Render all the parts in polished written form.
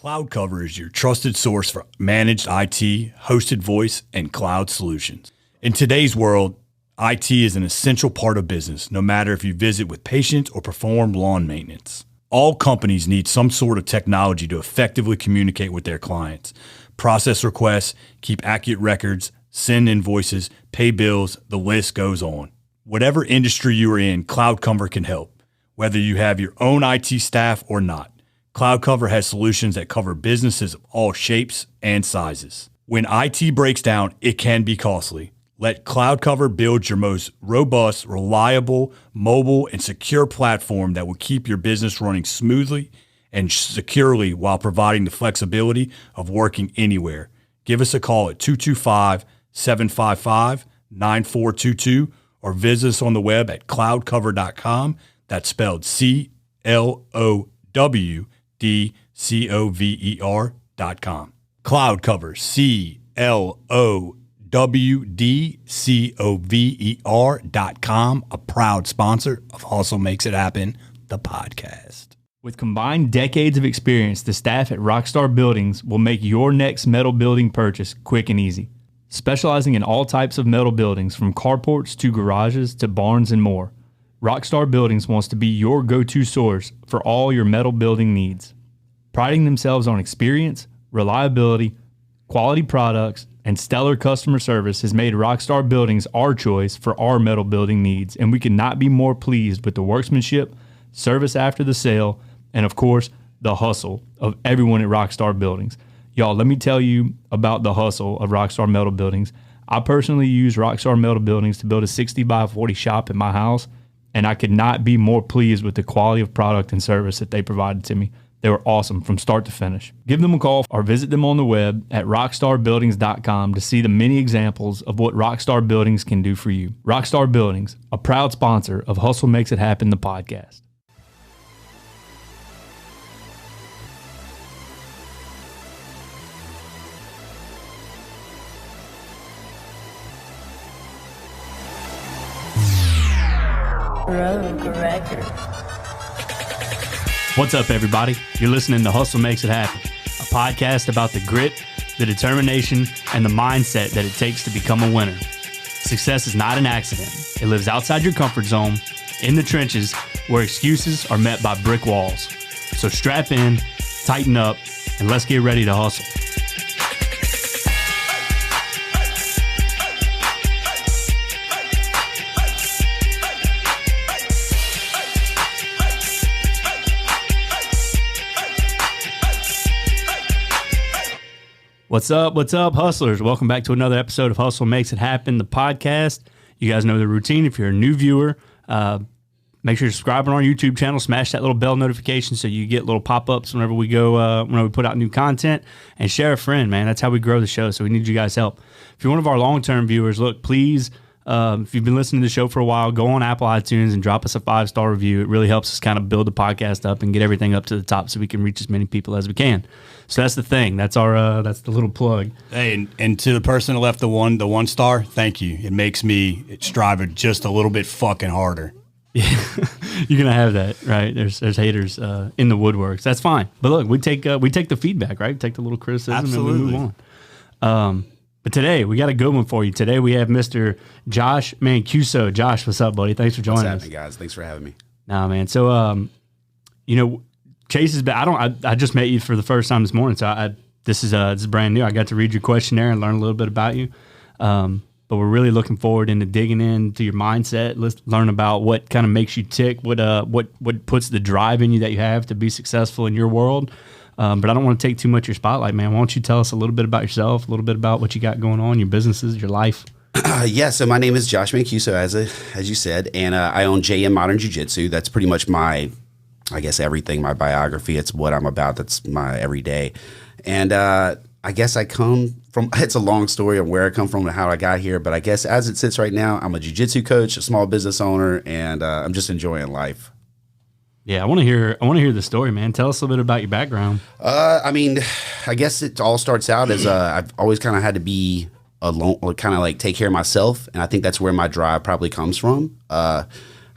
Clowdcover is your trusted source for managed IT, hosted voice, and cloud solutions. In today's world, IT is an essential part of business, no matter if you visit with patients or perform lawn maintenance. All companies need some sort of technology to effectively communicate with their clients, process requests, keep accurate records, send invoices, pay bills, the list goes on. Whatever industry you are in, Clowdcover can help, whether you have your own IT staff or not. Clowdcover has solutions that cover businesses of all shapes and sizes. When IT breaks down, it can be costly. Let Clowdcover build your most robust, reliable, mobile, and secure platform that will keep your business running smoothly and securely while providing the flexibility of working anywhere. Give us a call at 225-755-9422 or visit us on the web at cloudcover.com. That's spelled CLOWDCOVER.com. Cloudcover, CLOWDCOVER.com, a proud sponsor of Hustle Makes It Happen, the podcast. With combined decades of experience, the staff at Rockstar Buildings will make your next metal building purchase quick and easy. Specializing in all types of metal buildings, from carports to garages to barns and more, Rockstar Buildings wants to be your go-to source for all your metal building needs. Priding themselves on experience, reliability, quality products, and stellar customer service has made Rockstar Buildings our choice for our metal building needs, and we could not be more pleased with the workmanship, service after the sale, and of course, the hustle of everyone at Rockstar Buildings. Y'all, let me tell you about the hustle of Rockstar Metal Buildings. I personally use Rockstar Metal Buildings to build a 60 by 40 shop in my house, and I could not be more pleased with the quality of product and service that they provided to me. They were awesome from start to finish. Give them a call or visit them on the web at rockstarbuildings.com to see the many examples of what Rockstar Buildings can do for you. Rockstar Buildings, a proud sponsor of Hustle Makes It Happen, the podcast. Rogue Record. What's up, everybody? You're listening to Hustle Makes It Happen, a podcast about the grit, the determination, and the mindset that it takes to become a winner. Success is not an accident. It lives outside your comfort zone, in the trenches, where excuses are met by brick walls. So strap in, tighten up, and let's get ready to hustle. What's up, hustlers? Welcome back to another episode of Hustle Makes It Happen, the podcast. You guys know the routine. If you're a new viewer, make sure you're subscribing on our YouTube channel. Smash that little bell notification so you get little pop-ups whenever we put out new content. And share a friend, man. That's how we grow the show, so we need you guys' help. If you're one of our long-term viewers, look, please, if you've been listening to the show for a while, go on Apple iTunes and drop us a 5-star review. It really helps us kind of build the podcast up and get everything up to the top so we can reach as many people as we can. So that's the thing. That's our that's the little plug. Hey, and to the person that left the one star, thank you. It makes me strive just a little bit fucking harder. Yeah, you're gonna have that, right? There's haters in the woodworks. That's fine. But look, we take the feedback, right? Take the little criticism. Absolutely. And we move on. But today we got a good one for you. Today we have Mr. Josh Mancuso. Josh, what's up, buddy? Thanks for joining us. What's happening, guys? Thanks for having me. Nah, man. So Chase is back. I just met you for the first time this morning, so this is brand new. I got to read your questionnaire and learn a little bit about you. But we're really looking forward into digging into your mindset. Let's learn about what kind of makes you tick, what puts the drive in you that you have to be successful in your world. But I don't want to take too much of your spotlight, man. Why don't you tell us a little bit about yourself, a little bit about what you got going on, your businesses, your life? Yeah, so my name is Josh Mancuso, as you said, and I own JM Modern Jiu Jitsu. That's pretty much everything, my biography. It's what I'm about. That's my everyday. And I guess I come from, it's a long story of where I come from and how I got here, but I guess as it sits right now, I'm a jiu-jitsu coach, a small business owner, and I'm just enjoying life. Yeah, I want to hear the story, man. Tell us a little bit about your background. I guess it all starts out as I've always kind of had to be alone, or kind of like take care of myself, and I think that's where my drive probably comes from.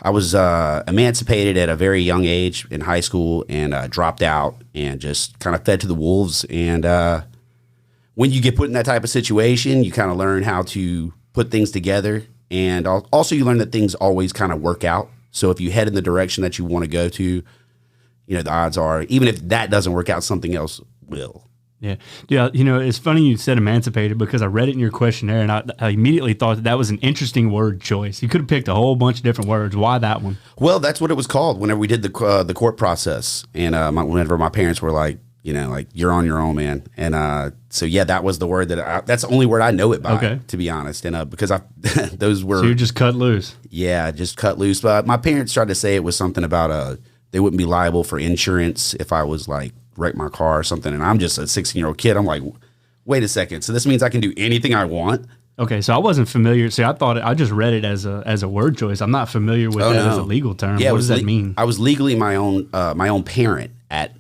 I was emancipated at a very young age in high school and dropped out and just kind of fed to the wolves. And when you get put in that type of situation, you kind of learn how to put things together. And also you learn that things always kind of work out. So if you head in the direction that you want to go to, the odds are, even if that doesn't work out, something else will. Yeah. It's funny you said emancipated because I read it in your questionnaire and I immediately thought that was an interesting word choice. You could have picked a whole bunch of different words. Why that one? Well, that's what it was called whenever we did the court process. And whenever my parents were like, you're on your own, man. And so, yeah, that was the word that's the only word I know it by, to be honest. And because those were. So you just cut loose. Yeah, just cut loose. But my parents tried to say it was something about they wouldn't be liable for insurance if I was like wreck my car or something. And I'm just a 16-year-old kid. I'm like, wait a second. So this means I can do anything I want? Okay, so I wasn't familiar. See, I just read it as a word choice. I'm not familiar with that as a legal term. Yeah, what does that mean? I was legally my own parent at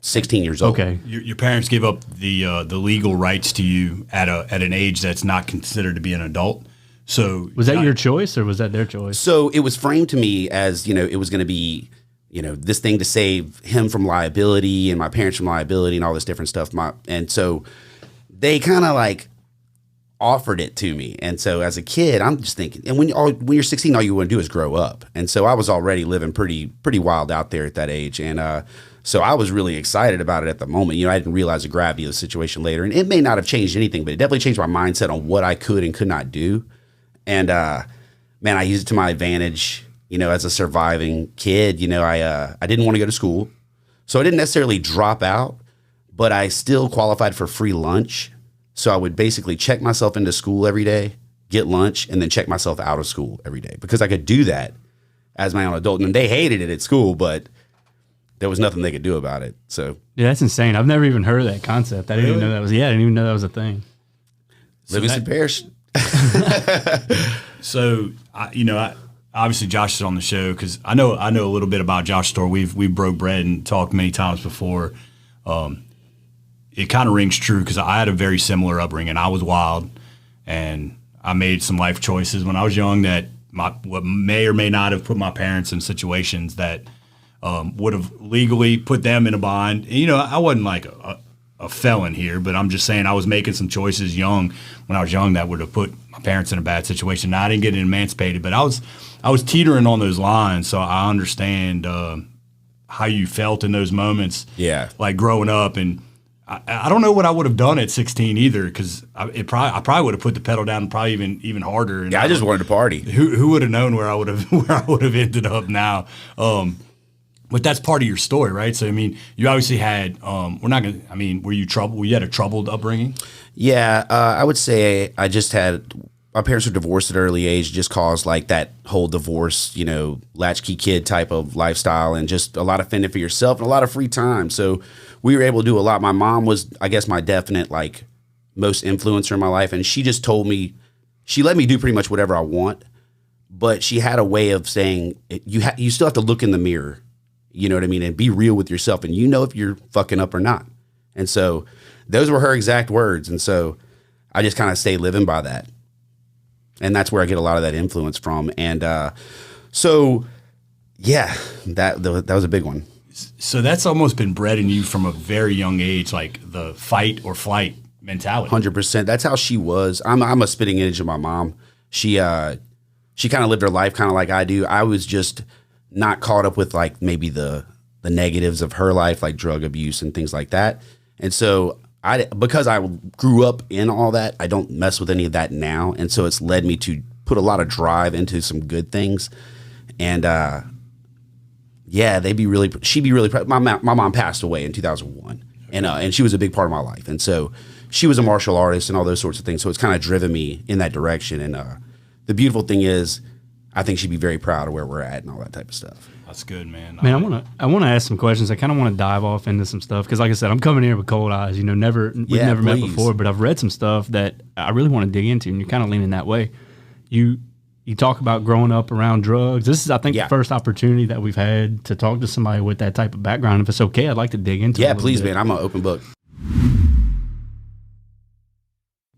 16 years old. Okay, your parents gave up the legal rights to you at an age that's not considered to be an adult. So was that your choice or was that their choice? So it was framed to me as it was going to be this thing to save him from liability and my parents from liability and all this different stuff. And so they kind of like offered it to me. And so as a kid, I'm just thinking, and when you're 16, all you want to do is grow up. And so I was already living pretty wild out there at that age. And so I was really excited about it at the moment. I didn't realize the gravity of the situation later. And it may not have changed anything, but it definitely changed my mindset on what I could and could not do. And man, I used it to my advantage. As a surviving kid, I didn't want to go to school. So I didn't necessarily drop out, but I still qualified for free lunch. So I would basically check myself into school every day, get lunch, and then check myself out of school every day because I could do that as my own adult. And they hated it at school, but there was nothing they could do about it. So yeah, that's insane. I've never even heard of that concept. I didn't even know that was. Yeah, I didn't even know that was a thing. Livingston Parish. So obviously Josh is on the show because I know a little bit about Josh's story. We've broke bread and talked many times before. It kind of rings true because I had a very similar upbringing. I was wild, and I made some life choices when I was young that what may or may not have put my parents in situations that would have legally put them in a bind. And, I wasn't like a felon here, but I'm just saying I was making some choices when I was young that would have put my parents in a bad situation. Now, I didn't get emancipated, but I was teetering on those lines, so I understand how you felt in those moments. Yeah, like growing up, and I don't know what I would have done at 16 either, because I probably would have put the pedal down probably even harder. And I just wanted to party. Who would have known where I would have ended up now? But that's part of your story, right? So, I mean, you obviously had, were you troubled? You had a troubled upbringing? Yeah, I would say my parents were divorced at an early age, just caused like that whole divorce, latchkey kid type of lifestyle and just a lot of fending for yourself and a lot of free time. So we were able to do a lot. My mom was, I guess, my definite like most influencer in my life. And she just told me, she let me do pretty much whatever I want. But she had a way of saying, you still have to look in the mirror. You know what I mean? And be real with yourself. And if you're fucking up or not. And so those were her exact words. And so I just kind of stayed living by that. And that's where I get a lot of that influence from. And so, yeah, that was a big one. So that's almost been bred in you from a very young age, like the fight or flight mentality. 100%. That's how she was. I'm a spitting image of my mom. She kind of lived her life kind of like I do. I was just not caught up with like maybe the negatives of her life, like drug abuse and things like that. And so because I grew up in all that, I don't mess with any of that now. And so it's led me to put a lot of drive into some good things. And yeah, she'd be really proud. My mom passed away in 2001. And she was a big part of my life. And so she was a martial artist and all those sorts of things. So it's kind of driven me in that direction. And the beautiful thing is, I think she'd be very proud of where we're at and all that type of stuff. That's good, man. Man, I want to ask some questions. I kind of want to dive off into some stuff because, like I said, I'm coming here with cold eyes. We've never met before, but I've read some stuff that I really want to dig into, and you're kind of leaning that way. You talk about growing up around drugs. This is, I think, the first opportunity that we've had to talk to somebody with that type of background. If it's okay, I'd like to dig into it. Yeah, please, man. I'm an open book.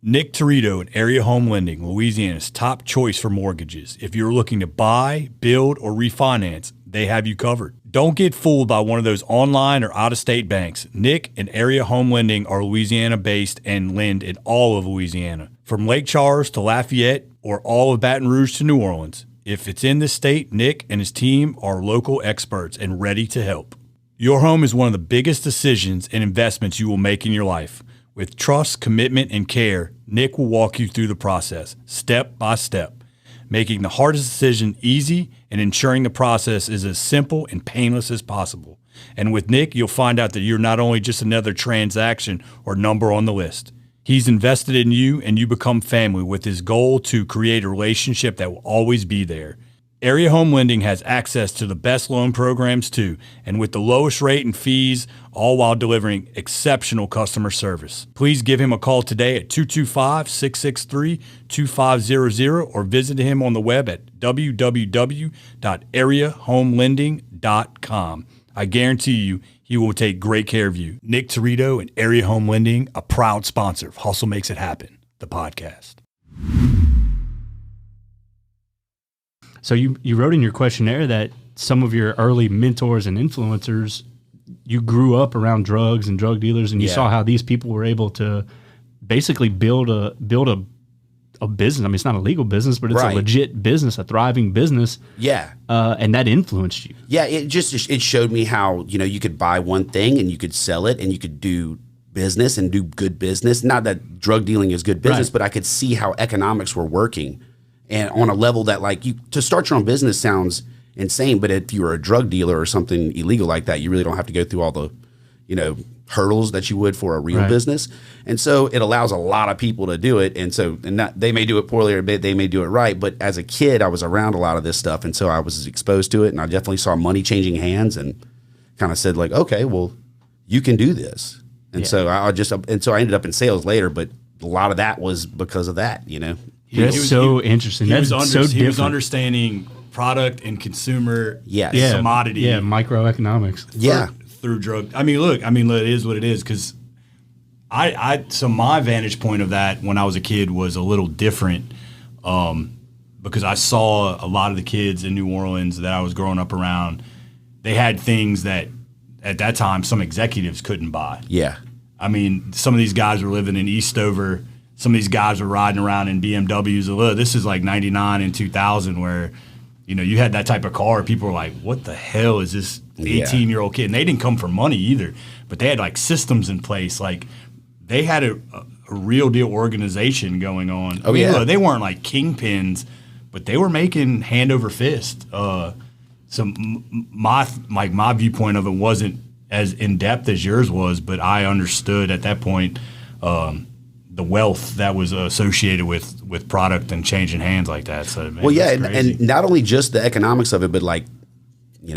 Nick Torito at Area Home Lending, Louisiana's top choice for mortgages. If you're looking to buy, build, or refinance, they have you covered. Don't get fooled by one of those online or out-of-state banks. Nick and Area Home Lending are Louisiana-based and lend in all of Louisiana. From Lake Charles to Lafayette or all of Baton Rouge to New Orleans. If it's in this state, Nick and his team are local experts and ready to help. Your home is one of the biggest decisions and investments you will make in your life. With trust, commitment, and care, Nick will walk you through the process, step by step, making the hardest decision easy and ensuring the process is as simple and painless as possible. And with Nick, you'll find out that you're not only just another transaction or number on the list. He's invested in you and you become family with his goal to create a relationship that will always be there. Area Home Lending has access to the best loan programs too, and with the lowest rate and fees, all while delivering exceptional customer service. Please give him a call today at 225-663-2500 or visit him on the web at www.areahomelending.com. I guarantee you, he will take great care of you. Nick Torito and Area Home Lending, a proud sponsor of Hustle Makes It Happen, the podcast. So you wrote in your questionnaire that some of your early mentors and influencers, you grew up around drugs and drug dealers, and you saw how these people were able to basically build a business. I mean, it's not a legal business, but it's a legit business, a thriving business. Yeah. And that influenced you. Yeah, it showed me how, you could buy one thing and you could sell it and you could do business and do good business. Not that drug dealing is good business, but I could see how economics were working. And on a level that, to start your own business sounds insane, but if you were a drug dealer or something illegal like that, you really don't have to go through all the, hurdles that you would for a real business. And so it allows a lot of people to do it. They may do it poorly or they may do it right. But as a kid, I was around a lot of this stuff. And so I was exposed to it. And I definitely saw money changing hands and kind of said okay, well, you can do this. And so I ended up in sales later. But a lot of that was because of that, That's so interesting. That's so different. He was understanding product and consumer commodity. Yeah, microeconomics. Through drug. I mean, look, it is what it is. Because so my vantage point of that when I was a kid was a little different, because I saw a lot of the kids in New Orleans that I was growing up around. They had things that at that time some executives couldn't buy. Yeah. I mean, some of these guys were living in Eastover. Some of these guys were riding around in BMWs. This is like 99 and 2000 where, you had that type of car. People were like, what the hell is this 18-year-old kid? And they didn't come for money either, but they had systems in place. They had a real deal organization going on. Look, they weren't like kingpins, but they were making hand over fist. So my viewpoint of it wasn't as in depth as yours was, but I understood at that point the wealth that was associated with product and changing hands like that. So, man, and not only just the economics of it, but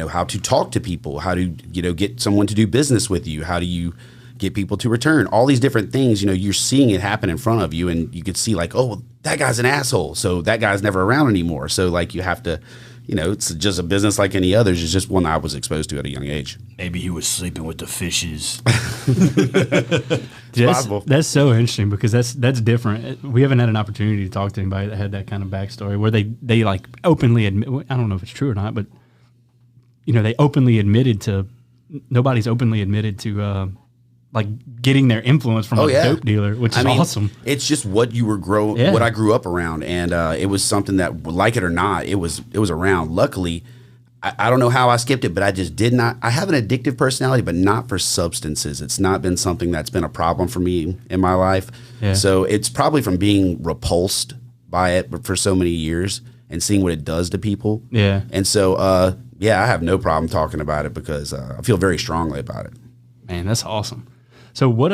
how to talk to people, how to, get someone to do business with you, how do you get people to return, all these different things, you're seeing it happen in front of you and you could see well, that guy's an asshole. So that guy's never around anymore. So you have to, it's just a business like any others. It's just one I was exposed to at a young age. Maybe he was sleeping with the fishes. That's so interesting because that's different. We haven't had an opportunity to talk to anybody that had that kind of backstory where they openly admit. I don't know if it's true or not, but they openly admitted to. Nobody's openly admitted to getting their influence from a dope dealer, which is awesome. It's just what you were what I grew up around, and it was something that, like it or not, it was around. Luckily, I don't know how I skipped it, but I just did not. I have an addictive personality, but not for substances. It's not been something that's been a problem for me in my life. Yeah. So it's probably from being repulsed by it for so many years and seeing what it does to people. Yeah. And so, I have no problem talking about it because I feel very strongly about it. Man, that's awesome. So what?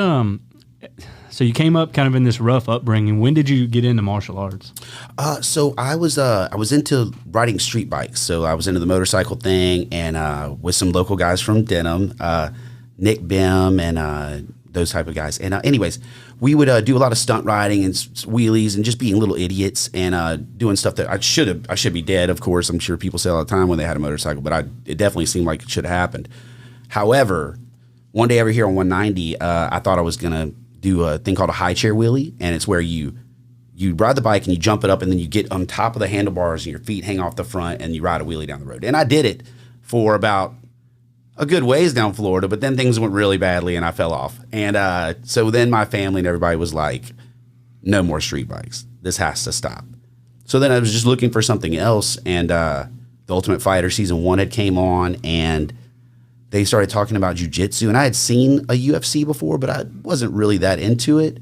So you came up kind of in this rough upbringing. When did you get into martial arts? So I was into riding street bikes. So I was into the motorcycle thing, and with some local guys from Denham, Nick Bim, and those type of guys. And anyways, we would do a lot of stunt riding and wheelies and just being little idiots and doing stuff that I should be dead. Of course, I'm sure people say all the time when they had a motorcycle, but it definitely seemed like it should have happened. However, one day over here on 190, I thought I was gonna do a thing called a high chair wheelie, and it's where you ride the bike and you jump it up, and then you get on top of the handlebars and your feet hang off the front, and you ride a wheelie down the road. And I did it for about a good ways down Florida, but then things went really badly and I fell off. And so then my family and everybody was like, no more street bikes. This has to stop. So then I was just looking for something else, and The Ultimate Fighter Season 1 had came on, and they started talking about Jiu Jitsu, and I had seen a UFC before, but I wasn't really that into it.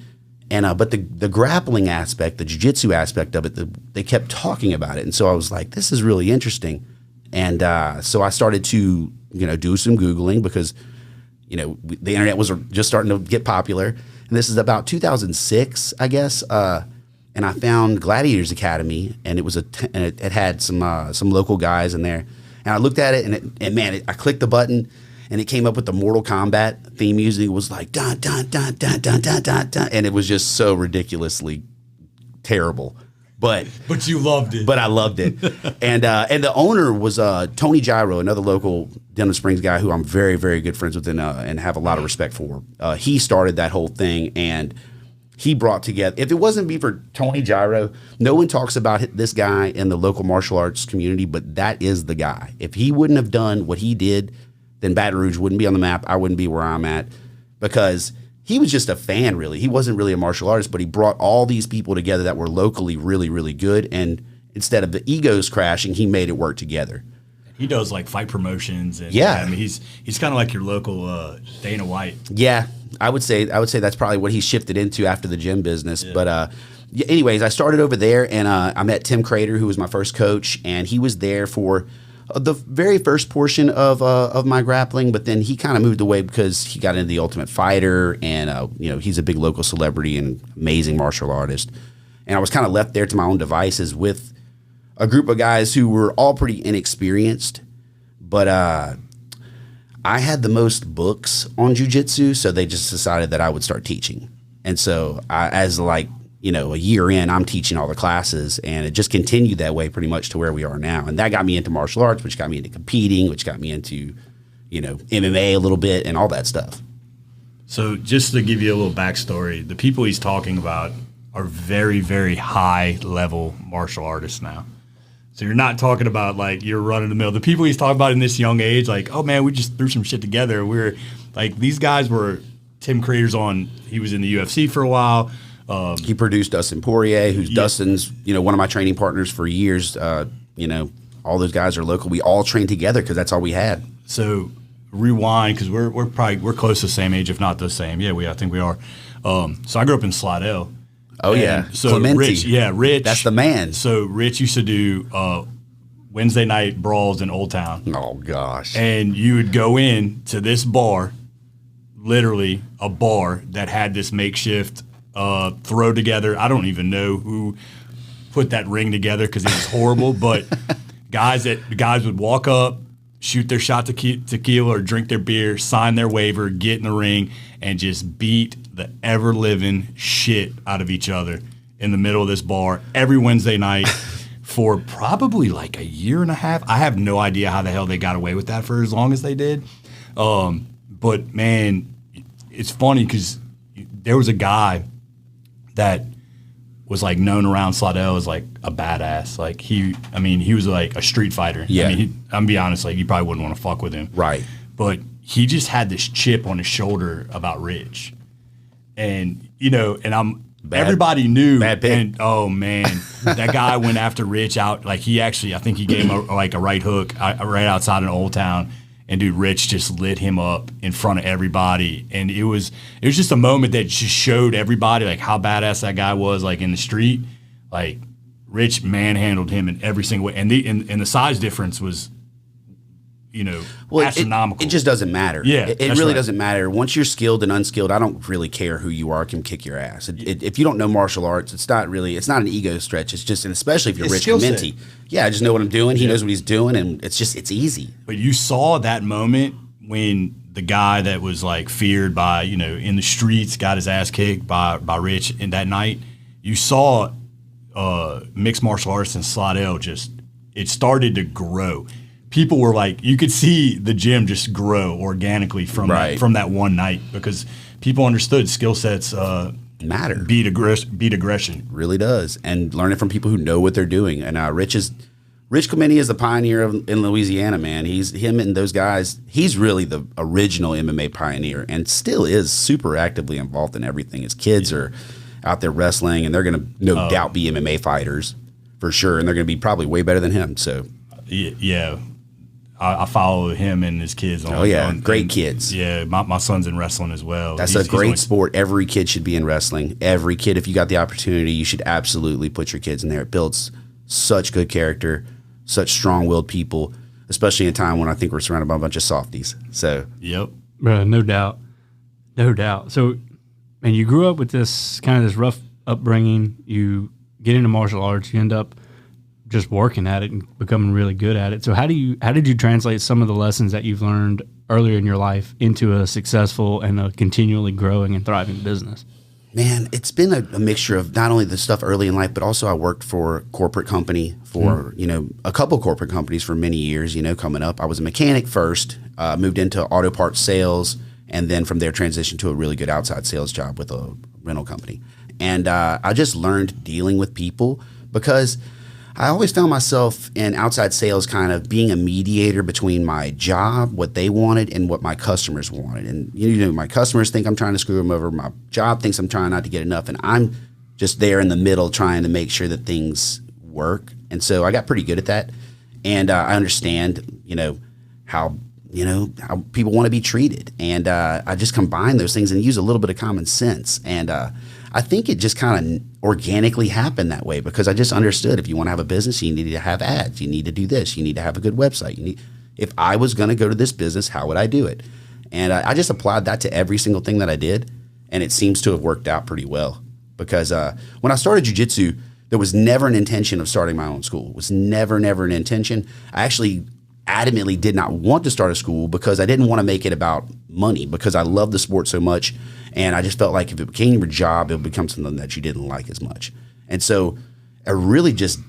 And but the grappling aspect, the Jiu Jitsu aspect of it, they kept talking about it, and so I was like, this is really interesting. And so I started to do some Googling, because the internet was just starting to get popular, and this is about 2006, I guess. And I found Gladiators Academy, and it was and it had some local guys in there. And I looked at it, I clicked the button, and it came up with the Mortal Kombat theme music. It was like dun dun dun dun dun dun dun dun, and it was just so ridiculously terrible. But you loved it. But I loved it. And the owner was Tony Gyro, another local Denham Springs guy who I'm very, very good friends with and have a lot of respect for. He started that whole thing, and he brought together. If it wasn't be for Tony Gyro, no one talks about this guy in the local martial arts community, but that is the guy. If he wouldn't have done what he did, then Baton Rouge wouldn't be on the map. I wouldn't be where I'm at, because he was just a fan, really. He wasn't really a martial artist, but he brought all these people together that were locally really, really good. And instead of the egos crashing, he made it work together. He does like fight promotions. And, yeah. I mean, he's kind of like your local Dana White. Yeah. I would say that's probably what he shifted into after the gym business. Yeah. But anyways, I started over there, and I met Tim Crater, who was my first coach, and he was there for the very first portion of my grappling, but then he kind of moved away because he got into The Ultimate Fighter, and he's a big local celebrity and amazing martial artist. And I was kind of left there to my own devices with a group of guys who were all pretty inexperienced, but I had the most books on jiu-jitsu, so they just decided that I would start teaching. And so a year in, I'm teaching all the classes, and it just continued that way pretty much to where we are now. And that got me into martial arts, which got me into competing, which got me into, MMA a little bit and all that stuff. So just to give you a little backstory, the people he's talking about are very, very high level martial artists now. So you're not talking about like you're running the mill. The people he's talking about in this young age, like, oh man, we just threw some shit together. We're like, these guys were Tim Crater's he was in the UFC for a while. He produced Dustin Poirier, who's Dustin's, one of my training partners for years. All those guys are local. We all trained together because that's all we had. So rewind, because we're close to the same age, if not the same. Yeah, I think we are. So I grew up in Slidell. Oh yeah, so Clementi. Rich, that's the man. So Rich used to do Wednesday night brawls in Old Town. Oh gosh. And you would go in to this bar, literally a bar that had this makeshift throw together. I don't even know who put that ring together because it was horrible. But guys would walk up, shoot their shot tequila or drink their beer, sign their waiver, get in the ring, and just beat the ever living shit out of each other in the middle of this bar every Wednesday night for probably like a year and a half. I have no idea how the hell they got away with that for as long as they did. But man, it's funny because there was a guy that was like known around Slidell as like a badass. Like he was like a street fighter. Yeah. I'm gonna be honest, like you probably wouldn't want to fuck with him. Right. But he just had this chip on his shoulder about Rich. And, everybody knew. Bad pick. And, oh man, that guy went after Rich out. Like I think he gave him a right hook right outside in Old Town. And dude, Rich just lit him up in front of everybody, and it was just a moment that just showed everybody like how badass that guy was, like in the street. Like Rich manhandled him in every single way, and the size difference was, astronomical. It just doesn't matter. Yeah, it really doesn't matter. Once you're skilled and unskilled, I don't really care who you are. I can kick your ass. If you don't know martial arts, it's not an ego stretch. It's just, and especially if you're Rich Clementi. Yeah, I just know what I'm doing. He knows what he's doing, and it's easy. But you saw that moment when the guy that was like feared by, in the streets, got his ass kicked by Rich in that night. You saw mixed martial arts in Slidell it started to grow. People were like, you could see the gym just grow organically from that one night, because people understood skill sets matter. Beat aggression. Really does. And learning from people who know what they're doing. And Rich Clementi is the pioneer in Louisiana, man. Him and those guys, he's really the original MMA pioneer and still is super actively involved in everything. His kids are out there wrestling, and they're going to no doubt be MMA fighters for sure, and they're going to be probably way better than him. So, yeah. I follow him and his kids. Great kids. Yeah, my son's in wrestling as well. That's a great sport. Every kid should be in wrestling. Every kid, if you got the opportunity, you should absolutely put your kids in there. It builds such good character, such strong-willed people, especially in a time when I think we're surrounded by a bunch of softies. So, yep, no doubt. So, and you grew up with this rough upbringing. You get into martial arts. You end up just working at it and becoming really good at it. So how did you translate some of the lessons that you've learned earlier in your life into a successful and a continually growing and thriving business? Man, it's been a mixture of not only the stuff early in life, but also I worked for a corporate company for, a couple corporate companies for many years, coming up. I was a mechanic first, moved into auto parts sales, and then from there transitioned to a really good outside sales job with a rental company. And I just learned dealing with people because I always found myself in outside sales kind of being a mediator between my job, what they wanted, and what my customers wanted. And, my customers think I'm trying to screw them over. My job thinks I'm trying not to get enough. And I'm just there in the middle trying to make sure that things work. And so I got pretty good at that. And I understand, how people want to be treated. And I just combine those things and use a little bit of common sense. And I think it just kind of organically happened that way because I just understood if you want to have a business, you need to have ads. You need to do this. You need to have a good website. If I was going to go to this business, how would I do it? And I just applied that to every single thing that I did, and it seems to have worked out pretty well because when I started Jiu Jitsu, there was never an intention of starting my own school. It was never an intention. I actually adamantly did not want to start a school because I didn't want to make it about money because I love the sport so much. And I just felt like if it became your job, it would become something that you didn't like as much. And so I really just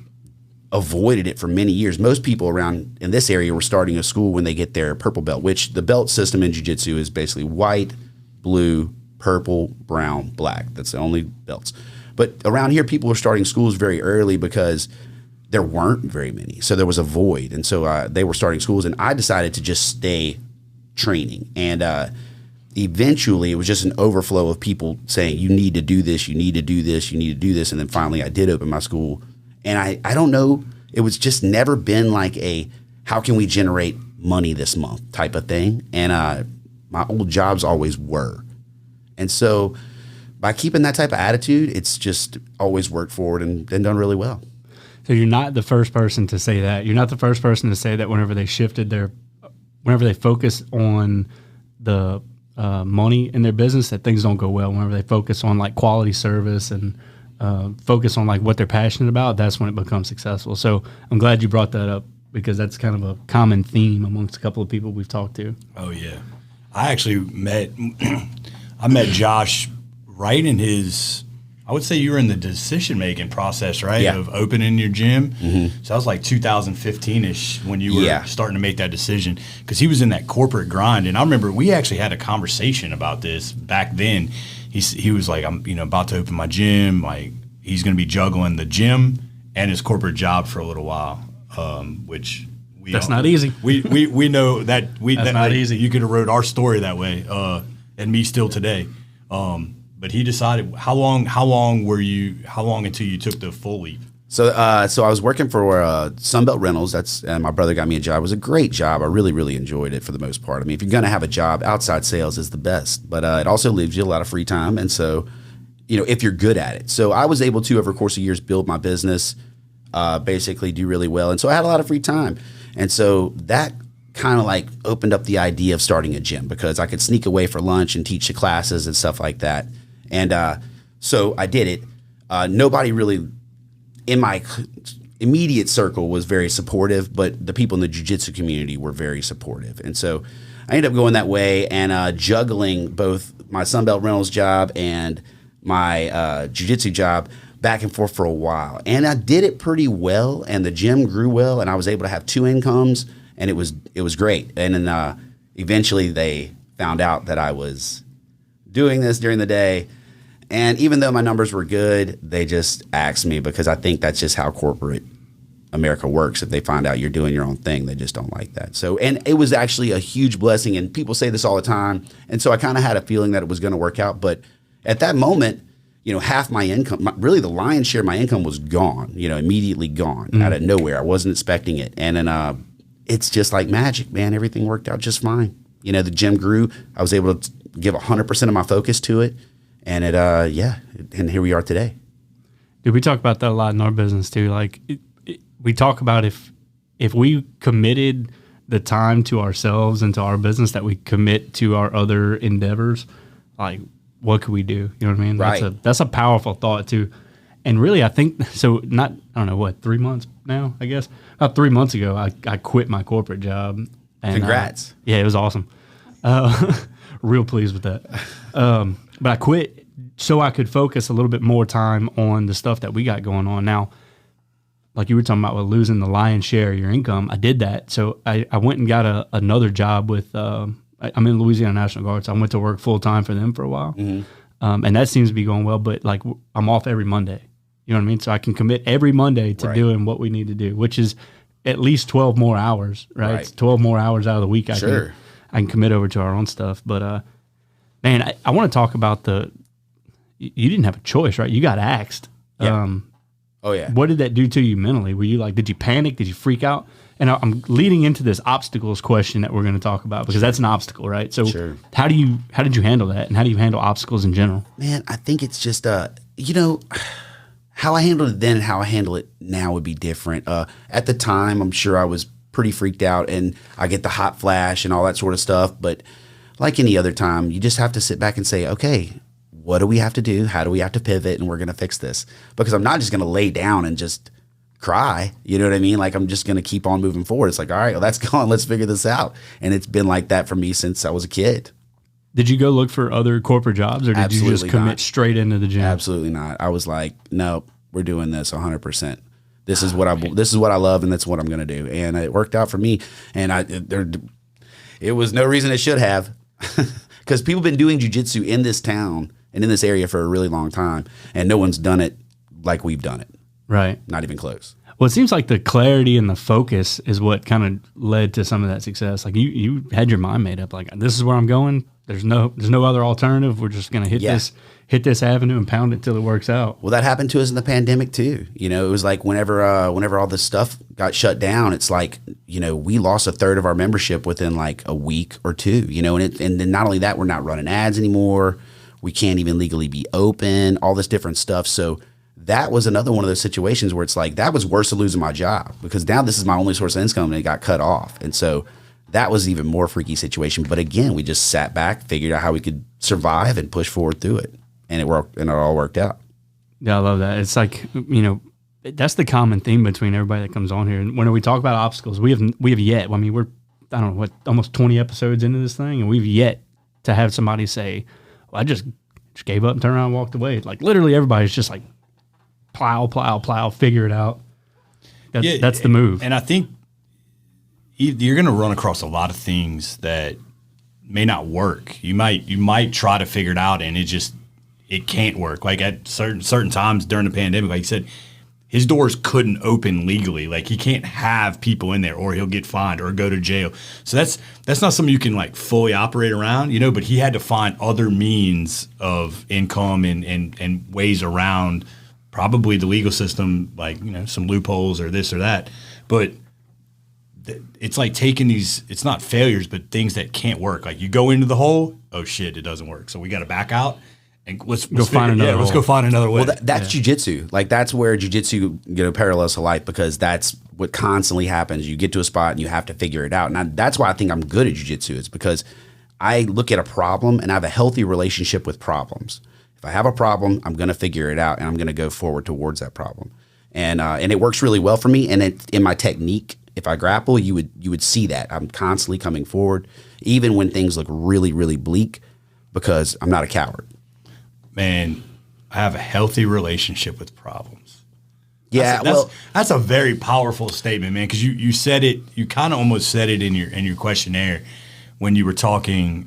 avoided it for many years. Most people around in this area were starting a school when they get their purple belt, which the belt system in Jiu Jitsu is basically white, blue, purple, brown, black. That's the only belts. But around here, people were starting schools very early because there weren't very many. So there was a void. And so they were starting schools. And I decided to just stay training. And eventually, it was just an overflow of people saying, you need to do this, you need to do this, you need to do this. And then finally, I did open my school. And I don't know, it was just never been like a, how can we generate money this month type of thing. And my old jobs always were. And so by keeping that type of attitude, it's just always worked forward and done really well. So you're not the first person to say that. You're not the first person to say that whenever they focus on the money in their business, that things don't go well. Whenever they focus on like quality service and focus on like what they're passionate about, that's when it becomes successful. So I'm glad you brought that up because that's kind of a common theme amongst a couple of people we've talked to. Oh yeah, I actually met Josh right in his. I would say you were in the decision-making process, right, of opening your gym. Mm-hmm. So that was like 2015-ish when you were starting to make that decision because he was in that corporate grind. And I remember we actually had a conversation about this back then. He was like, I'm about to open my gym. Like he's going to be juggling the gym and his corporate job for a little while, which that's not easy. We know that that's not easy. You could have wrote our story that way, and me still today. But he decided how long until you took the full leap? So I was working for Sunbelt Rentals. And my brother got me a job. It was a great job. I really, really enjoyed it for the most part. I mean, if you're going to have a job, outside sales is the best. But it also leaves you a lot of free time. And so, if you're good at it. So I was able to, over the course of years, build my business, basically do really well. And so I had a lot of free time. And so that kind of like opened up the idea of starting a gym because I could sneak away for lunch and teach the classes and stuff like that. And so I did it. Nobody really in my immediate circle was very supportive, but the people in the jiu-jitsu community were very supportive. And so I ended up going that way and juggling both my Sunbelt Rentals job and my jiu-jitsu job back and forth for a while. And I did it pretty well, and the gym grew well, and I was able to have two incomes, and it was great. And then eventually they found out that I was doing this during the day. And even though my numbers were good, they just axed me because I think that's just how corporate America works. If they find out you're doing your own thing, they just don't like that. So, and it was actually a huge blessing. And people say this all the time. And so I kind of had a feeling that it was going to work out. But at that moment, half my income, really the lion's share of my income was gone, immediately gone out of nowhere. I wasn't expecting it. And then it's just like magic, man. Everything worked out just fine. The gym grew. I was able to give 100% of my focus to it. And and here we are today. Dude, we talk about that a lot in our business too. Like we talk about if we committed the time to ourselves and to our business that we commit to our other endeavors, like what could we do? You know what I mean? Right. That's a powerful thought too. And really, I think so. I don't know what 3 months now. I guess about 3 months ago, I quit my corporate job. And, Congrats! Yeah, it was awesome. Real pleased with that. But I quit so I could focus a little bit more time on the stuff that we got going on now. Like you were talking about with losing the lion's share of your income, I did that. So I went and got another job with. I'm in Louisiana National Guard, so I went to work full time for them for a while, and that seems to be going well. But like I'm off every Monday. You know what I mean? So I can commit every Monday to doing what we need to do, which is at least 12 more hours, right? It's 12 more hours out of the week I can commit over to our own stuff. But, man, I want to talk about you didn't have a choice, right? You got axed. Yeah. What did that do to you mentally? Were you like, did you panic? Did you freak out? And I'm leading into this obstacles question that we're going to talk about because that's an obstacle, right? So how did you handle that? And how do you handle obstacles in general? Man, I think it's just, how I handled it then and how I handle it now would be different. At the time, I'm sure I was pretty freaked out and I get the hot flash and all that sort of stuff. But like any other time, you just have to sit back and say, okay, what do we have to do? How do we have to pivot? And we're going to fix this. Because I'm not just going to lay down and just cry. You know what I mean? Like I'm just going to keep on moving forward. It's like, all right, well, that's gone. Let's figure this out. And it's been like that for me since I was a kid. Did you go look for other corporate jobs or did you just commit straight into the gym? Absolutely not. I was like, no, we're doing this 100%. This is what I love and that's what I'm going to do. And it worked out for me. And it was no reason it should have because people have been doing jiu-jitsu in this town and in this area for a really long time. And no one's done it like we've done it. Right. Not even close. Well, it seems like the clarity and the focus is what kind of led to some of that success. Like you had your mind made up. Like this is where I'm going. There's no other alternative. We're just gonna hit this avenue and pound it till it works out. Well, that happened to us in the pandemic too. It was like whenever all this stuff got shut down, it's like we lost a third of our membership within like a week or two. And then not only that, we're not running ads anymore. We can't even legally be open. All this different stuff. So that was another one of those situations where it's like that was worse than losing my job because now this is my only source of income and it got cut off. And so that was even more freaky situation. But again, we just sat back, figured out how we could survive and push forward through it. And it worked, and it all worked out. Yeah, I love that. It's like, that's the common theme between everybody that comes on here. And when we talk about obstacles, we have yet, I mean, we're, I don't know, what, almost 20 episodes into this thing, and we've yet to have somebody say, well, I just gave up and turned around and walked away. Like literally everybody's just like, plow, figure it out. That's the move. And I think you're going to run across a lot of things that may not work. You might try to figure it out and it can't work. Like at certain times during the pandemic, like you said, his doors couldn't open legally. Like he can't have people in there or he'll get fined or go to jail. So that's not something you can like fully operate around, but he had to find other means of income and ways around probably the legal system, like, some loopholes or this or that. But it's like taking it's not failures, but things that can't work. Like you go into the hole, oh shit, it doesn't work. So we got to back out and let's go find another way. Well, that's jiu-jitsu. Like that's where jiu-jitsu, parallels to life because that's what constantly happens. You get to a spot and you have to figure it out. And that's why I think I'm good at jiu-jitsu. It's because I look at a problem and I have a healthy relationship with problems. If I have a problem, I'm going to figure it out and I'm going to go forward towards that problem. And it works really well for me. And in my technique, if I grapple, you would see that I'm constantly coming forward, even when things look really, really bleak, because I'm not a coward. Man, I have a healthy relationship with problems. Yeah, that's a very powerful statement, man. Because you said it, you kind of almost said it in your questionnaire when you were talking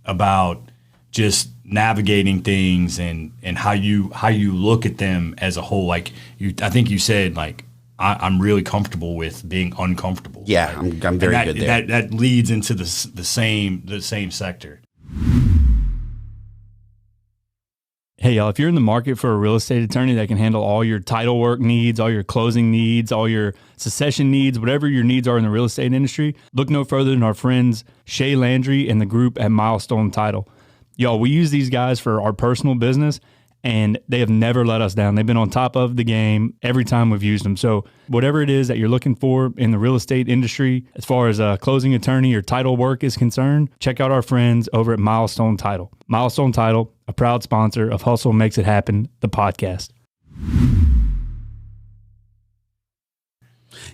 about just navigating things and how you look at them as a whole. Like I think you said, like, I'm really comfortable with being uncomfortable. Yeah, like, I'm very good there. That leads into the same sector. Hey, y'all, if you're in the market for a real estate attorney that can handle all your title work needs, all your closing needs, all your succession needs, whatever your needs are in the real estate industry, look no further than our friends Shay Landry and the group at Milestone Title. Y'all, we use these guys for our personal business, and they have never let us down. They've been on top of the game every time we've used them. So whatever it is that you're looking for in the real estate industry, as far as a closing attorney or title work is concerned, check out our friends over at Milestone Title. Milestone Title, a proud sponsor of Hustle Makes It Happen, the podcast.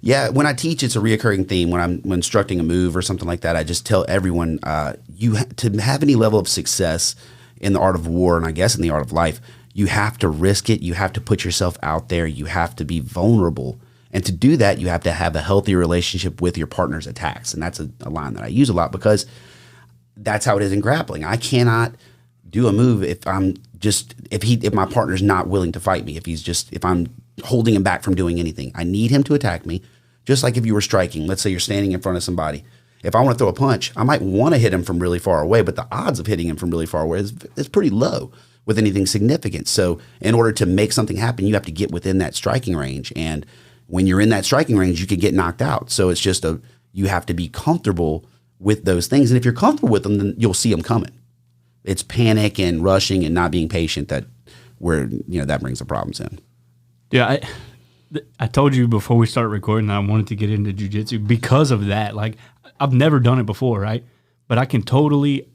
Yeah, when I teach, it's a reoccurring theme. When I'm instructing a move or something like that, I just tell everyone to have any level of success in the art of war, and I guess in the art of life, you have to risk it. You have to put yourself out there. You have to be vulnerable. And to do that, you have to have a healthy relationship with your partner's attacks. And that's a line that I use a lot because that's how it is in grappling. I cannot do a move if my partner's not willing to fight me, if I'm holding him back from doing anything. I need him to attack me. Just like if you were striking, let's say you're standing in front of somebody. If I want to throw a punch, I might want to hit him from really far away, but the odds of hitting him from really far away is pretty low with anything significant. So in order to make something happen, you have to get within that striking range. And when you're in that striking range, you can get knocked out. So it's just you have to be comfortable with those things. And if you're comfortable with them, then you'll see them coming. It's panic and rushing and not being patient that brings the problems in. Yeah, I told you before we started recording that I wanted to get into jiu-jitsu because of that. Like, I've never done it before, right? But I can totally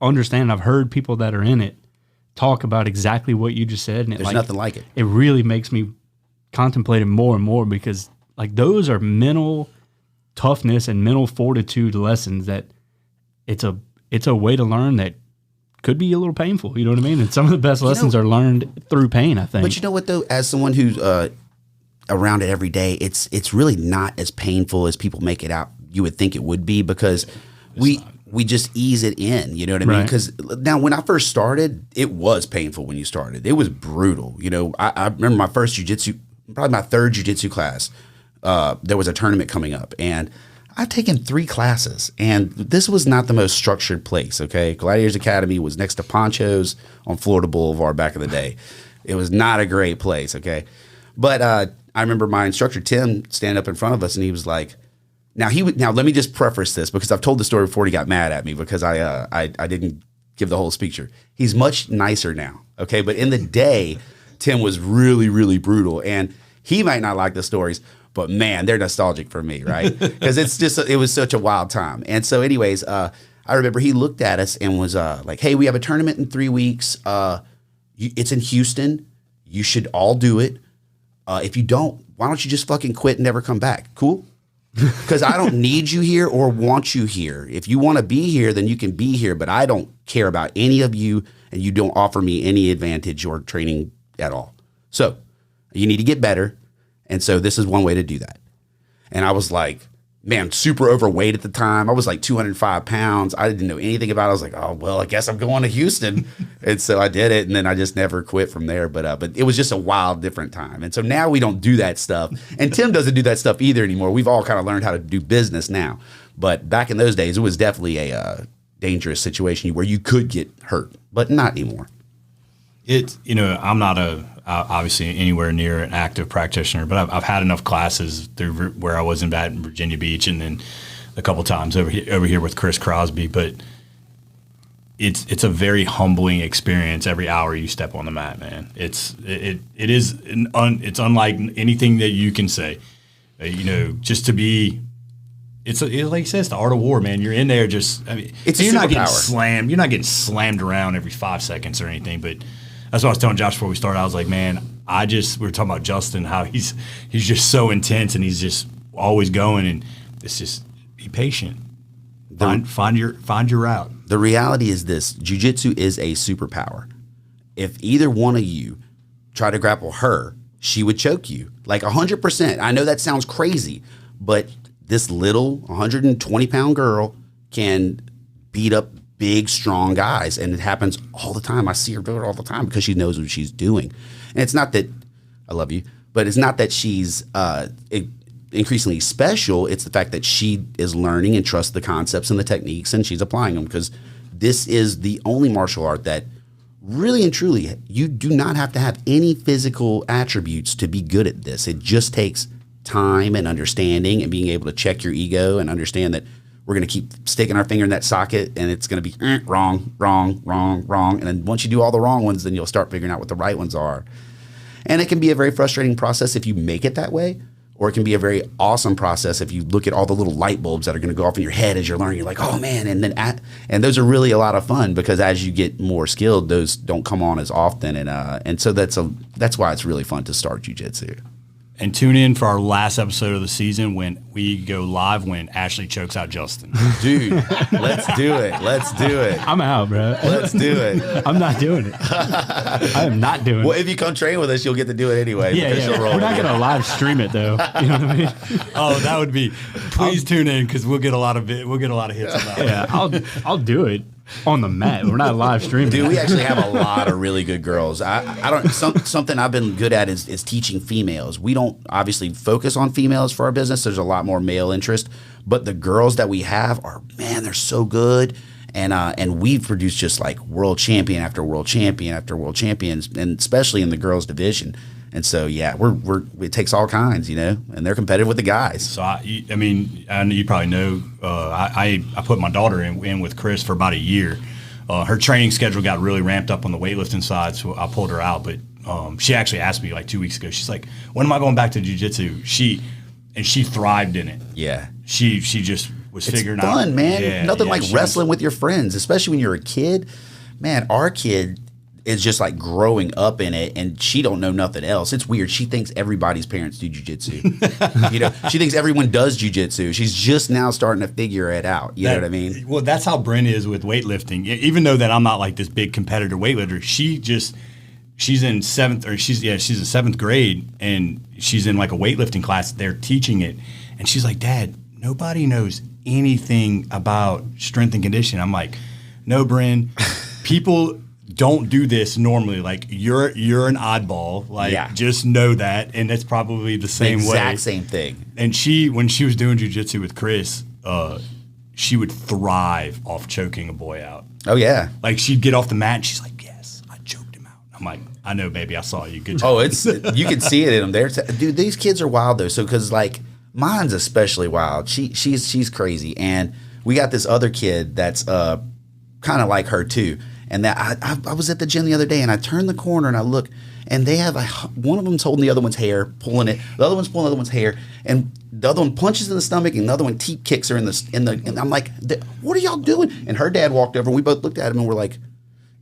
understand. I've heard people that are in it talk about exactly what you just said. And there's nothing like it. It really makes me contemplate it more and more because, like, those are mental toughness and mental fortitude lessons that it's a way to learn that could be a little painful. You know what I mean? And some of the best lessons are learned through pain, I think. But you know what, though? As someone who's around it every day, it's really not as painful as people make it out. You would think it would be because we just ease it in. You know what I mean? Because now when I first started, it was painful when you started. It was brutal. You know, I remember my first jiu-jitsu, probably my third jiu-jitsu class. There was a tournament coming up, and I've taken 3 classes, and this was not the most structured place, okay? Gladiators Academy was next to Poncho's on Florida Boulevard back in the day. It was not a great place, okay? But I remember my instructor, Tim, stand up in front of us, and he was like, now let me just preface this because I've told the story before he got mad at me because I didn't give the whole speech. He's much nicer now, okay? But in the day, Tim was really, really brutal, and he might not like the stories, but man, they're nostalgic for me, right? Because it was such a wild time. And so anyways, I remember he looked at us and was like, hey, we have a tournament in 3 weeks. It's in Houston. You should all do it. If you don't, why don't you just fucking quit and never come back? Cool? Because I don't need you here or want you here. If you want to be here, then you can be here, but I don't care about any of you, and you don't offer me any advantage or training at all. So you need to get better. And so this is one way to do that. And I was like, man, super overweight at the time. I was like 205 pounds. I didn't know anything about it. I was like, oh, well, I guess I'm going to Houston. And so I did it. And then I just never quit from there. But it was just a wild, different time. And so now we don't do that stuff. And Tim doesn't do that stuff either anymore. We've all kind of learned how to do business now. But back in those days, it was definitely a dangerous situation where you could get hurt, but not anymore. I'm not obviously anywhere near an active practitioner, but I've had enough classes through where I was in Virginia Beach, and then a couple times over here with Chris Crosby. But it's a very humbling experience every hour you step on the mat, man. It's unlike anything that you can say. Just to be. It's like you said, it's the art of war, man. You're in there you're not getting slammed. You're not getting slammed around every 5 seconds or anything, but. That's what I was telling Josh before we started. I was like, man, we were talking about Justin, how he's just so intense and he's just always going, and it's just be patient. Find your route. The reality is this: jiu-jitsu is a superpower. If either one of you try to grapple her, she would choke you like 100%. I know that sounds crazy, but this little 120-pound girl can beat up big, strong guys. And it happens all the time. I see her do it all the time because she knows what she's doing. And it's not that, I love you, but it's not that she's increasingly special. It's the fact that she is learning and trusts the concepts and the techniques, and she's applying them, because this is the only martial art that really and truly, you do not have to have any physical attributes to be good at this. It just takes time and understanding and being able to check your ego and understand that we're going to keep sticking our finger in that socket, and it's going to be wrong, wrong, wrong, wrong. And then once you do all the wrong ones, then you'll start figuring out what the right ones are. And it can be a very frustrating process if you make it that way, or it can be a very awesome process if you look at all the little light bulbs that are going to go off in your head as you're learning. You're like, oh man, and those are really a lot of fun, because as you get more skilled, those don't come on as often, and so that's why it's really fun to start jiu-jitsu. And tune in for our last episode of the season when we go live when Ashley chokes out Justin. Dude, let's do it. Let's do it. I'm out, bro. Let's do it. I'm not doing it. I am not doing Well, it. if you come train with us, you'll get to do it anyway. Yeah, because yeah. you'll roll We're not with going it. to live stream it though. You know what I mean? Oh, that would be. Please tune in, because we'll get a lot of hits on that. Yeah, I'll do it on the mat. We're not live streaming. Dude, we actually have a lot of really good girls. I don't. Something I've been good at is teaching females. We don't obviously focus on females for our business. There's a lot more male interest, but the girls that we have are, man, they're so good. And we've produced just like world champion after world champion after world champions, and especially in the girls division. And so, yeah, it takes all kinds, and they're competitive with the guys. So I mean, I know you probably know. I put my daughter in with Chris for about a year. Her training schedule got really ramped up on the weightlifting side, so I pulled her out. But she actually asked me like 2 weeks ago. She's like, "When am I going back to jiu-jitsu?" She thrived in it. Yeah, she just was figuring it's out. fun, man. Yeah, Nothing like she wrestling with your friends, especially when you're a kid. Man, our kid is just like growing up in it, and she don't know nothing else. It's weird. She thinks everybody's parents do jujitsu. She thinks everyone does jujitsu. She's just now starting to figure it out. You know what I mean? Well, that's how Bryn is with weightlifting. Even though that I'm not like this big competitor weightlifter, she's in seventh grade, and she's in like a weightlifting class. They're teaching it, and she's like, "Dad, nobody knows anything about strength and conditioning." I'm like, "No, Bryn, people don't do this normally. Like you're an oddball. Like just know that." And that's probably the same way. Exact same thing. And when she was doing jiu-jitsu with Chris, she would thrive off choking a boy out. Oh yeah. Like she'd get off the mat and she's like, "Yes, I choked him out." I'm like, "I know, baby, I saw you. Good job." Oh, you can see it in them. Dude, these kids are wild though. So because like mine's especially wild. She's crazy, and we got this other kid that's kind of like her too. And that I was at the gym the other day, and I turned the corner and I look, and they have one of them's holding the other one's hair, pulling it. The other one's pulling the other one's hair, and the other one punches in the stomach, and the other one teep kicks her in the. And I'm like, "What are y'all doing?" And her dad walked over, and we both looked at him, and we're like,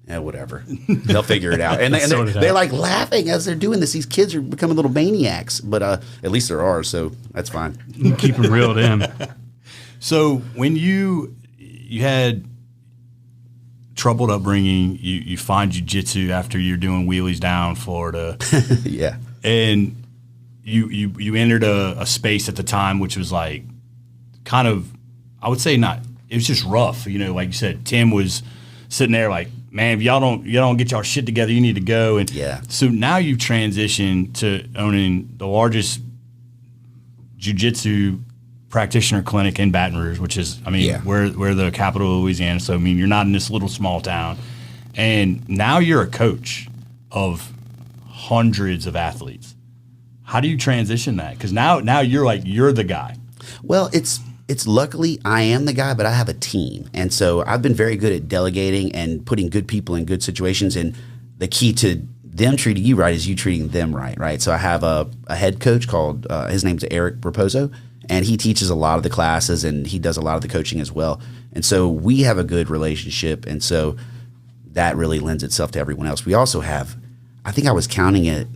"Yeah, whatever. They'll figure it out." And they're like laughing as they're doing this. These kids are becoming little maniacs, but at least they're ours, so that's fine. Keep them real to him. So when you had troubled upbringing, you find jiu-jitsu after you're doing wheelies down Florida. Yeah. And you entered a space at the time which was like kind of, I would say not, it was just rough. Like you said, Tim was sitting there like, "Man, if y'all don't get y'all shit together, you need to go." And yeah. So now you've transitioned to owning the largest jiu-jitsu practitioner clinic in Baton Rouge, which is, we're the capital of Louisiana. So, you're not in this little small town. And now you're a coach of hundreds of athletes. How do you transition that? Because now you're the guy. Well, it's luckily I am the guy, but I have a team. And so I've been very good at delegating and putting good people in good situations. And the key to them treating you right is you treating them right? So I have a head coach called, his name's Eric Raposo. And he teaches a lot of the classes, and he does a lot of the coaching as well. And so we have a good relationship, and so that really lends itself to everyone else. We also have, I think I was counting it,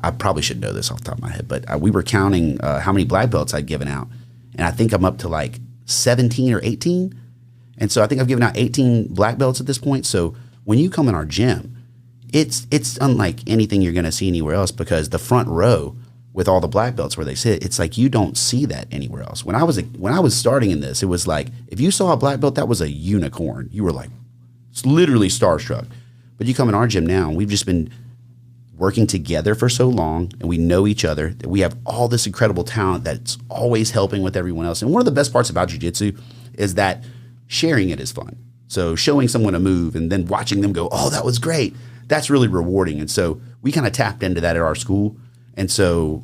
I probably should know this off the top of my head, but we were counting how many black belts I'd given out. And I think I'm up to like 17 or 18. And so I think I've given out 18 black belts at this point. So when you come in our gym, it's unlike anything you're going to see anywhere else, because the front row, with all the black belts where they sit, it's like you don't see that anywhere else. When I was starting in this, it was like if you saw a black belt, that was a unicorn. You were like literally starstruck. But you come in our gym now, and we've just been working together for so long, and we know each other, that we have all this incredible talent that's always helping with everyone else. And one of the best parts about jiu-jitsu is that sharing it is fun. So showing someone a move and then watching them go, oh, that was great, that's really rewarding. And so we kind of tapped into that at our school. And so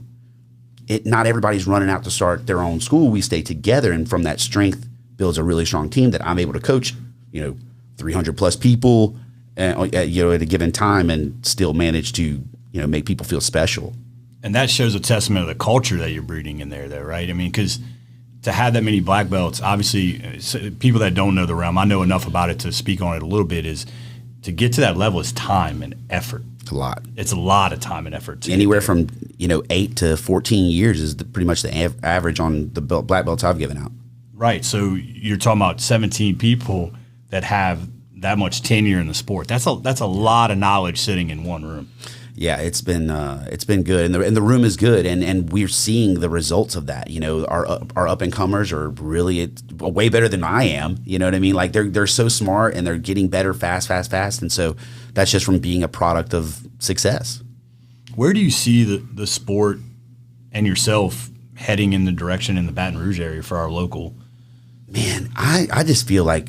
not everybody's running out to start their own school. We stay together, and from that strength builds a really strong team that I'm able to coach, 300 plus people, at a given time, and still manage to, make people feel special. And that shows a testament of the culture that you're breeding in there, though, right? I mean, because to have that many black belts, obviously, people that don't know the realm, I know enough about it to speak on it a little bit, is to get to that level is time and effort. It's a lot. It's a lot of time and effort. Anywhere from 8 to 14 years is pretty much the average on the black belts I've given out. Right. So you're talking about 17 people that have that much tenure in the sport. That's a lot of knowledge sitting in one room. Yeah, it's been good, and the room is good, and we're seeing the results of that. Our up and comers are really way better than I am. You know what I mean? Like they're so smart, and they're getting better fast, and so that's just from being a product of success. Where do you see the sport and yourself heading in the direction in the Baton Rouge area for our local? Man, I just feel like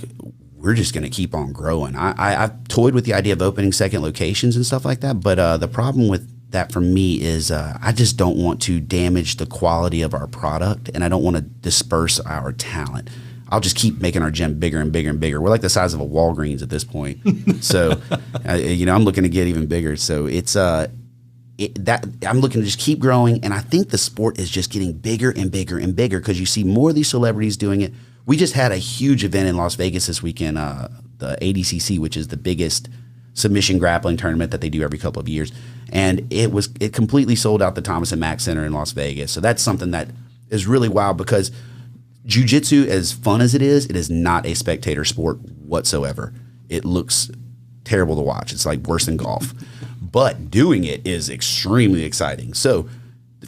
we're just going to keep on growing. I've toyed with the idea of opening second locations and stuff like that, but the problem with that for me is I just don't want to damage the quality of our product, and I don't want to disperse our talent. I'll just keep making our gym bigger and bigger and bigger. We're like the size of a Walgreens at this point. So, I'm looking to get even bigger. So it's I'm looking to just keep growing, and I think the sport is just getting bigger and bigger and bigger because you see more of these celebrities doing it. We just had a huge event in Las Vegas this weekend, the ADCC, which is the biggest submission grappling tournament that they do every couple of years. And it completely sold out the Thomas and Mack Center in Las Vegas. So that's something that is really wild because jiu-jitsu, as fun as it is not a spectator sport whatsoever. It looks terrible to watch. It's like worse than golf. But doing it is extremely exciting. So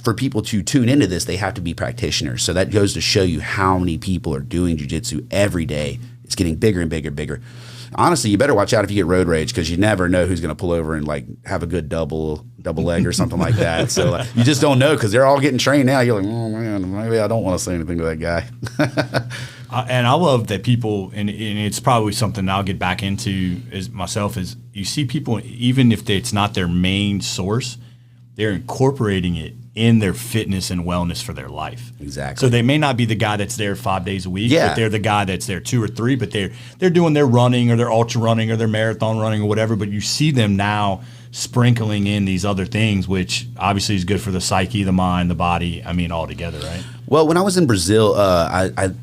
for people to tune into this, they have to be practitioners. So that goes to show you how many people are doing jiu-jitsu every day. It's getting bigger and bigger and bigger. Honestly, you better watch out if you get road rage because you never know who's going to pull over and have a good double leg or something like that. So you just don't know because they're all getting trained now. You're like, oh man, maybe I don't want to say anything to that guy. And I love that people, and it's probably something I'll get back into myself, is you see people, even if it's not their main source, they're incorporating it in their fitness and wellness for their life. Exactly. So they may not be the guy that's there 5 days a week, yeah, but they're the guy that's there 2 or 3, but they're doing their running or their ultra running or their marathon running or whatever, but you see them now sprinkling in these other things, which obviously is good for the psyche, the mind, the body, all together, right? Well, when I was in Brazil,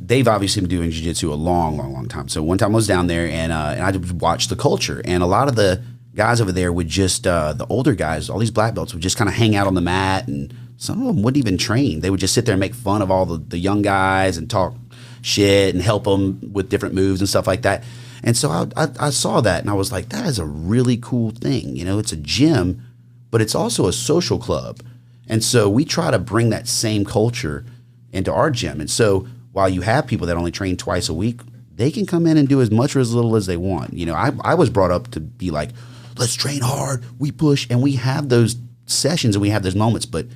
they've obviously been doing jiu-jitsu a long time. So one time I was down there and I watched the culture, and a lot of the guys over there would just, the older guys, all these black belts would just kind of hang out on the mat, and some of them wouldn't even train. They would just sit there and make fun of all the young guys and talk shit and help them with different moves and stuff like that. And so I saw that and I was like, that is a really cool thing. It's a gym, but it's also a social club. And so we try to bring that same culture into our gym. And so while you have people that only train twice a week, they can come in and do as much or as little as they want. I was brought up to be like, let's train hard, we push, and we have those sessions and we have those moments, but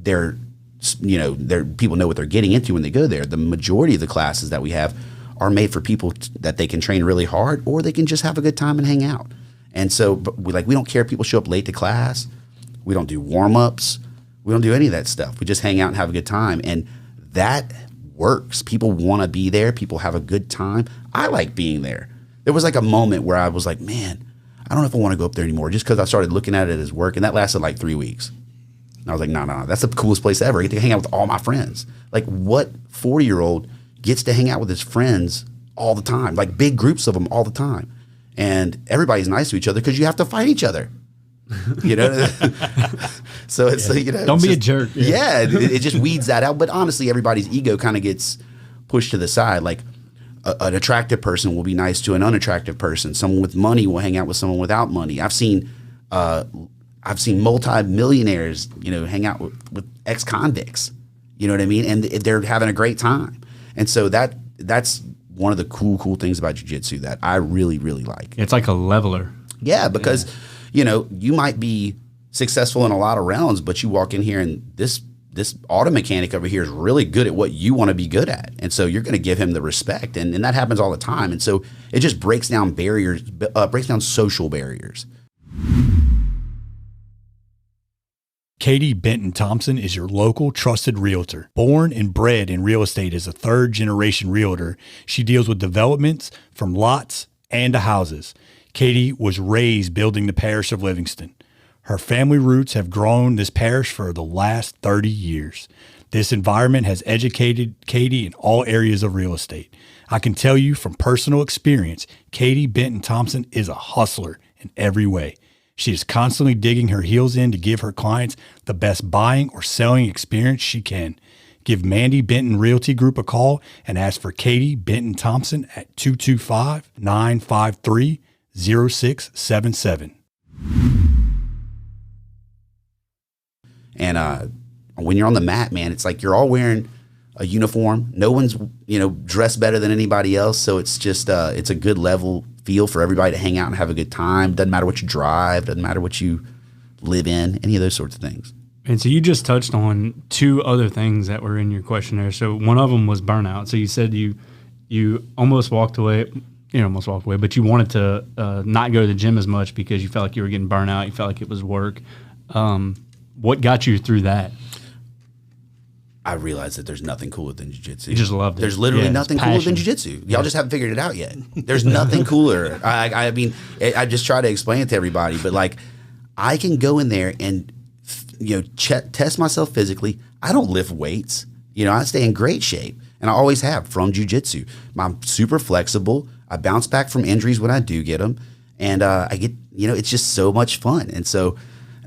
they're people know what they're getting into when they go there. The majority of the classes that we have are made for people that they can train really hard, or they can just have a good time and hang out. And so we don't care if people show up late to class. We don't do warm-ups. We don't do any of that stuff. We just hang out and have a good time. And that works. People want to be there. People have a good time. I like being there. There was like a moment where I was like, man, I don't know if I want to go up there anymore, just because I started looking at it as work. And that lasted like 3 weeks. And I was like, no, that's the coolest place ever. I get to hang out with all my friends. Like, what 40-year-old gets to hang out with his friends all the time, like big groups of them all the time? And everybody's nice to each other because you have to fight each other. So it's don't be a jerk. Yeah, it just weeds that out. But honestly, everybody's ego kind of gets pushed to the side. Like an attractive person will be nice to an unattractive person. Someone with money will hang out with someone without money. I've seen I've seen multi-millionaires, hang out with ex-convicts. You know what I mean? And they're having a great time. And so that's one of the cool things about jiu-jitsu that I really, really like. It's like a leveler. Yeah, because, you might be successful in a lot of realms, but you walk in here and this auto mechanic over here is really good at what you want to be good at. And so you're going to give him the respect. And that happens all the time. And so it just breaks down barriers, breaks down social barriers. Katie Benton Thompson is your local trusted realtor. Born and bred in real estate as a third-generation realtor, she deals with developments from lots and to houses. Katie was raised building the parish of Livingston. Her family roots have grown this parish for the last 30 years. This environment has educated Katie in all areas of real estate. I can tell you from personal experience, Katie Benton Thompson is a hustler in every way. She is constantly digging her heels in to give her clients the best buying or selling experience she can. Give Mandy Benton Realty Group a call and ask for Katie Benton Thompson at 225-953-0677. And when you're on the mat, man, it's like you're all wearing a uniform. No one's, dressed better than anybody else. So it's just, it's a good level feel for everybody to hang out and have a good time. Doesn't matter what you drive, doesn't matter what you live in, any of those sorts of things. And so you just touched on two other things that were in your questionnaire. So one of them was burnout. So you said you almost walked away, but you wanted to not go to the gym as much because you felt like you were getting burnt out. You felt like it was work. What got you through that? I realized that there's nothing cooler than jiu-jitsu. You just loved it. There's literally nothing cooler than jiu-jitsu. Y'all just haven't figured it out yet. There's nothing cooler. I mean, I just try to explain it to everybody, but like I can go in there and, test myself physically. I don't lift weights. I stay in great shape, and I always have from jiu-jitsu. I'm super flexible. I bounce back from injuries when I do get them, and I get, it's just so much fun. And so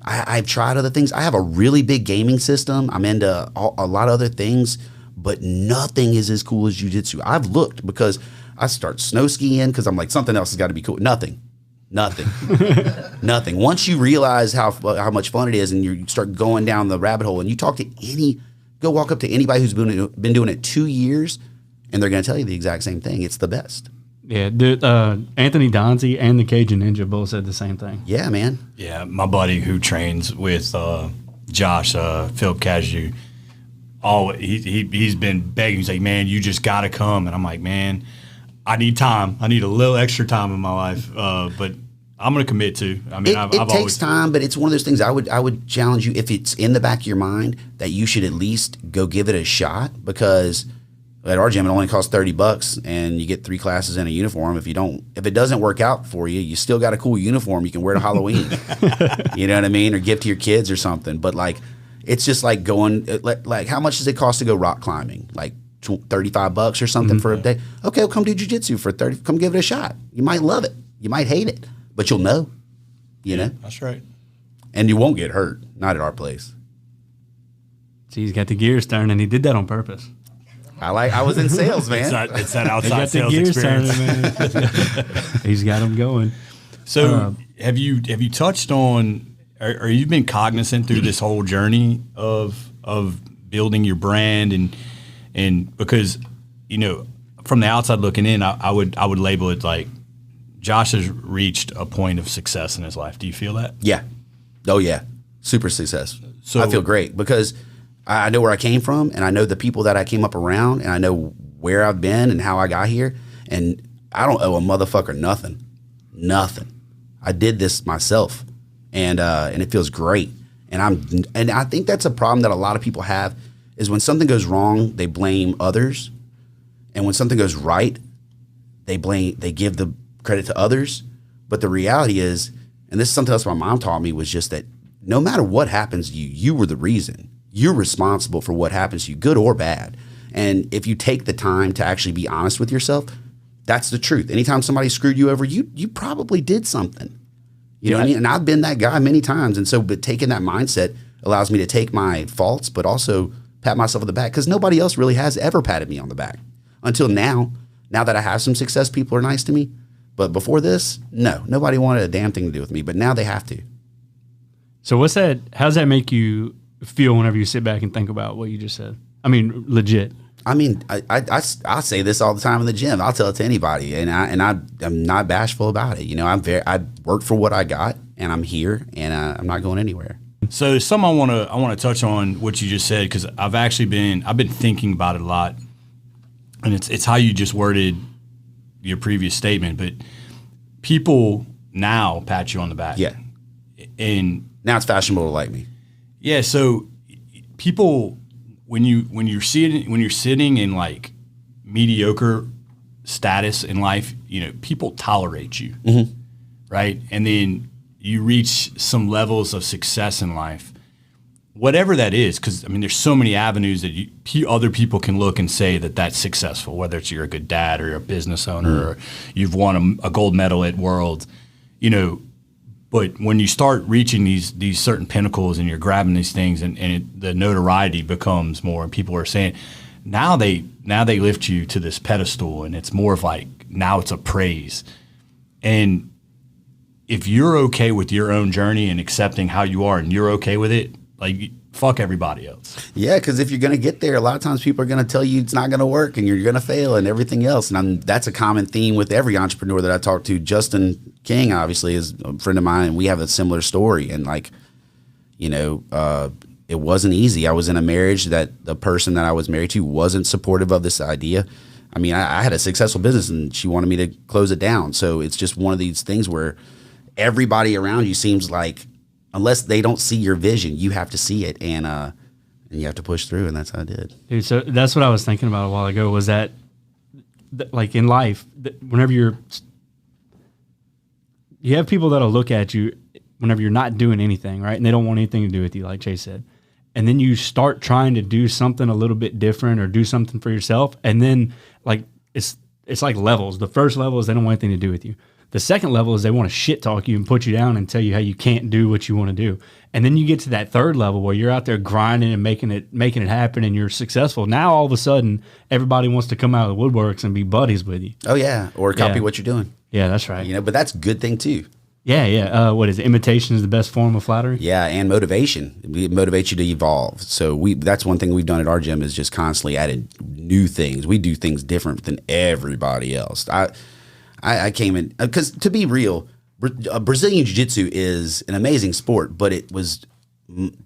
I've tried other things. I have a really big gaming system. I'm into a lot of other things, but nothing is as cool as jiu-jitsu. I've looked because I start snow skiing because I'm like, something else has got to be cool. Nothing. Nothing. Once you realize how much fun it is and you start going down the rabbit hole and you talk to go walk up to anybody who's been doing it 2 years and they're going to tell you the exact same thing. It's the best. Yeah, Anthony Donzi and the Cajun Ninja both said the same thing. Yeah, man. Yeah, my buddy who trains with Josh, Phil Cashew, he's been begging. He's like, man, you just got to come. And I'm like, man, I need time. I need a little extra time in my life, but I'm going to commit to. I mean, it takes always time, but it's one of those things I would challenge you, if it's in the back of your mind, that you should at least go give it a shot, because at our gym, it only costs $30 and you get 3 classes in a uniform. If it doesn't work out for you, you still got a cool uniform you can wear to Halloween. You know what I mean? Or give to your kids or something. But like, it's just like going, like how much does it cost to go rock climbing? Like $35 or something for a day? Okay, well, come do jiu-jitsu for $30. Come give it a shot. You might love it. You might hate it, but you'll know, you know? That's right. And you won't get hurt. Not at our place. See, he's got the gears turning. He did that on purpose. I was in sales, man. It's that outside sales experience. He's got them going. So have you touched on, or you've been cognizant through this whole journey of building your brand and because, from the outside looking in, I would label it like Josh has reached a point of success in his life. Do you feel that? Yeah. Oh yeah. Super success. So I feel great because I know where I came from, and I know the people that I came up around, and I know where I've been and how I got here. And I don't owe a motherfucker nothing. I did this myself, and it feels great. And I think that's a problem that a lot of people have, is when something goes wrong, they blame others, and when something goes right, they give the credit to others. But the reality is, and this is something else my mom taught me, was just that no matter what happens to you, you were the reason. You're responsible for what happens to you, good or bad. And if you take the time to actually be honest with yourself, that's the truth. Anytime somebody screwed you over, you probably did something. You know what I mean? And I've been that guy many times. And so, but taking that mindset allows me to take my faults, but also pat myself on the back, because nobody else really has ever patted me on the back until now. Now that I have some success, people are nice to me. But before this, no, nobody wanted a damn thing to do with me. But now they have to. So what's that? How does that make you feel whenever you sit back and think about what you just said? I mean, legit. I mean, I say this all the time in the gym. I'll tell it to anybody, and I'm not bashful about it. You know, I work for what I got, and I'm here, and I'm not going anywhere. So some I want to touch on what you just said, because I've been thinking about it a lot, and it's how you just worded your previous statement. But people now pat you on the back. Yeah, and now it's fashionable to like me. Yeah, so people when you're sitting in like mediocre status in life, you know, people tolerate you, right? And then you reach some levels of success in life, whatever that is, because I mean, there's so many avenues that other people can look and say that that's successful, whether it's you're a good dad or you're a business owner or you've won a gold medal at Worlds, you know. But when you start reaching these certain pinnacles and you're grabbing these things and the notoriety becomes more, and people are saying, now they lift you to this pedestal, and it's more of like, now it's a praise. And if you're okay with your own journey and accepting how you are and you're okay with it, like, fuck everybody else. Yeah, because if you're going to get there, a lot of times people are going to tell you it's not going to work and you're going to fail and everything else. And that's a common theme with every entrepreneur that I talk to. Justin King, obviously, is a friend of mine, and we have a similar story. And, like, you know, it wasn't easy. I was in a marriage that the person that I was married to wasn't supportive of this idea. I mean, I had a successful business, and she wanted me to close it down. So it's just one of these things where everybody around you seems like, unless they don't see your vision, you have to see it, and you have to push through, and that's how I did. Dude, so that's what I was thinking about a while ago, was that like in life, whenever you have people that'll look at you whenever you're not doing anything, right? And they don't want anything to do with you, like Chase said. And then you start trying to do something a little bit different or do something for yourself, and then like it's like levels. The first level is they don't want anything to do with you. The second level is they want to shit talk you and put you down and tell you how you can't do what you want to do. And then you get to that third level where you're out there grinding and making it happen, and you're successful. Now all of a sudden everybody wants to come out of the woodworks and be buddies with you. Oh yeah, or copy what you're doing. Yeah, that's right. You know, but that's a good thing too. Yeah. What is it? Imitation is the best form of flattery? Yeah, and motivation. It motivates you to evolve. So that's one thing we've done at our gym, is just constantly adding new things. We do things different than everybody else. I came in because, to be real, Brazilian Jiu Jitsu is an amazing sport, but it was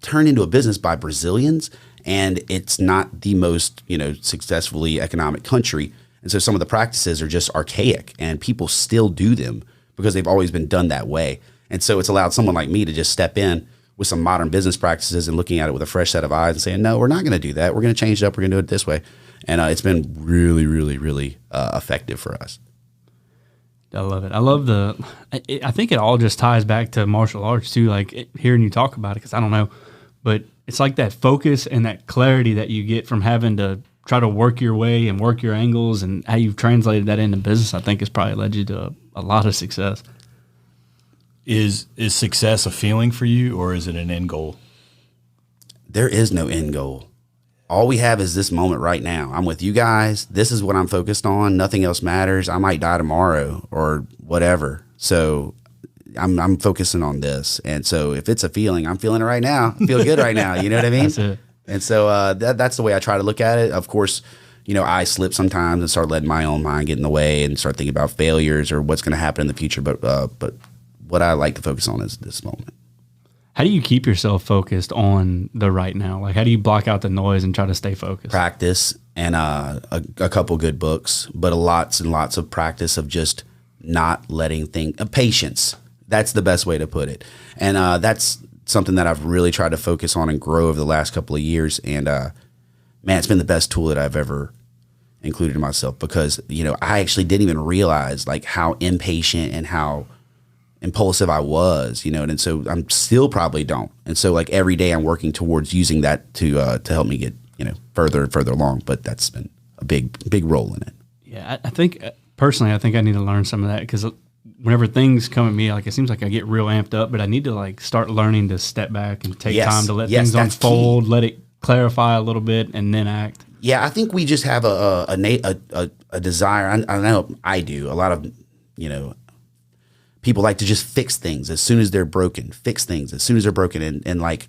turned into a business by Brazilians, and it's not the most, you know, successfully economic country. And so some of the practices are just archaic, and people still do them because they've always been done that way. And so it's allowed someone like me to just step in with some modern business practices and looking at it with a fresh set of eyes and saying, no, we're not going to do that. We're going to change it up. We're going to do it this way. And it's been really, really, really effective for us. I love it. I love I think it all just ties back to martial arts too, like hearing you talk about it, because I don't know, but it's like that focus and that clarity that you get from having to try to work your way and work your angles, and how you've translated that into business, I think has probably led you to a lot of success. Is success a feeling for you, or is it an end goal? There is no end goal. All we have is this moment right now. I'm with you guys. This is what I'm focused on. Nothing else matters. I might die tomorrow or whatever. So I'm focusing on this. And so if it's a feeling, I'm feeling it right now. I feel good right now. You know what I mean? That's it. And so that's the way I try to look at it. Of course, you know, I slip sometimes and start letting my own mind get in the way and start thinking about failures or what's going to happen in the future. But what I like to focus on is this moment. How do you keep yourself focused on the right now? Like, how do you block out the noise and try to stay focused? Practice and a couple good books, but lots and lots of practice of just not letting patience. That's the best way to put it. And that's something that I've really tried to focus on and grow over the last couple of years. And man, it's been the best tool that I've ever included in myself, because, you know, I actually didn't even realize like how impatient and how impulsive I was, you know, and so I'm still probably don't. And so like every day I'm working towards using that to help me get, you know, further and further along. But that's been a big role in it. Yeah, I think personally, I think I need to learn some of that, because whenever things come at me, like it seems like I get real amped up, but I need to like start learning to step back and take time to let things unfold, let it clarify a little bit, and then act. Yeah, I think we just have a desire. I know I do. A lot of, you know, people like to just fix things as soon as they're broken, and like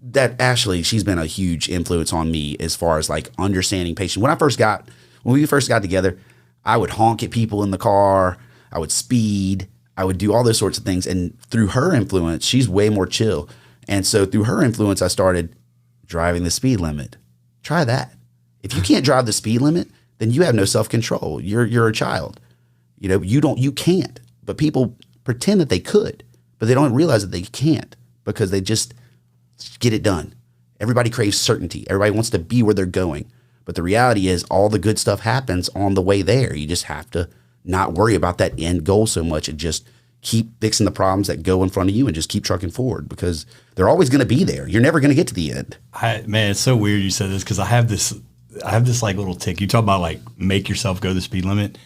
that. Ashley, she's been a huge influence on me as far as like understanding patience. When we first got together, I would honk at people in the car, I would speed, I would do all those sorts of things. And through her influence, she's way more chill. And so through her influence, I started driving the speed limit. Try that. If you can't drive the speed limit, then you have no self-control. You're a child. You can't. But people pretend that they could, but they don't realize that they can't because they just get it done. Everybody craves certainty. Everybody wants to be where they're going. But the reality is all the good stuff happens on the way there. You just have to not worry about that end goal so much and just keep fixing the problems that go in front of you and just keep trucking forward because they're always going to be there. You're never going to get to the end. Man, it's so weird you said this because I have this like little tick. You talk about like make yourself go the speed limit.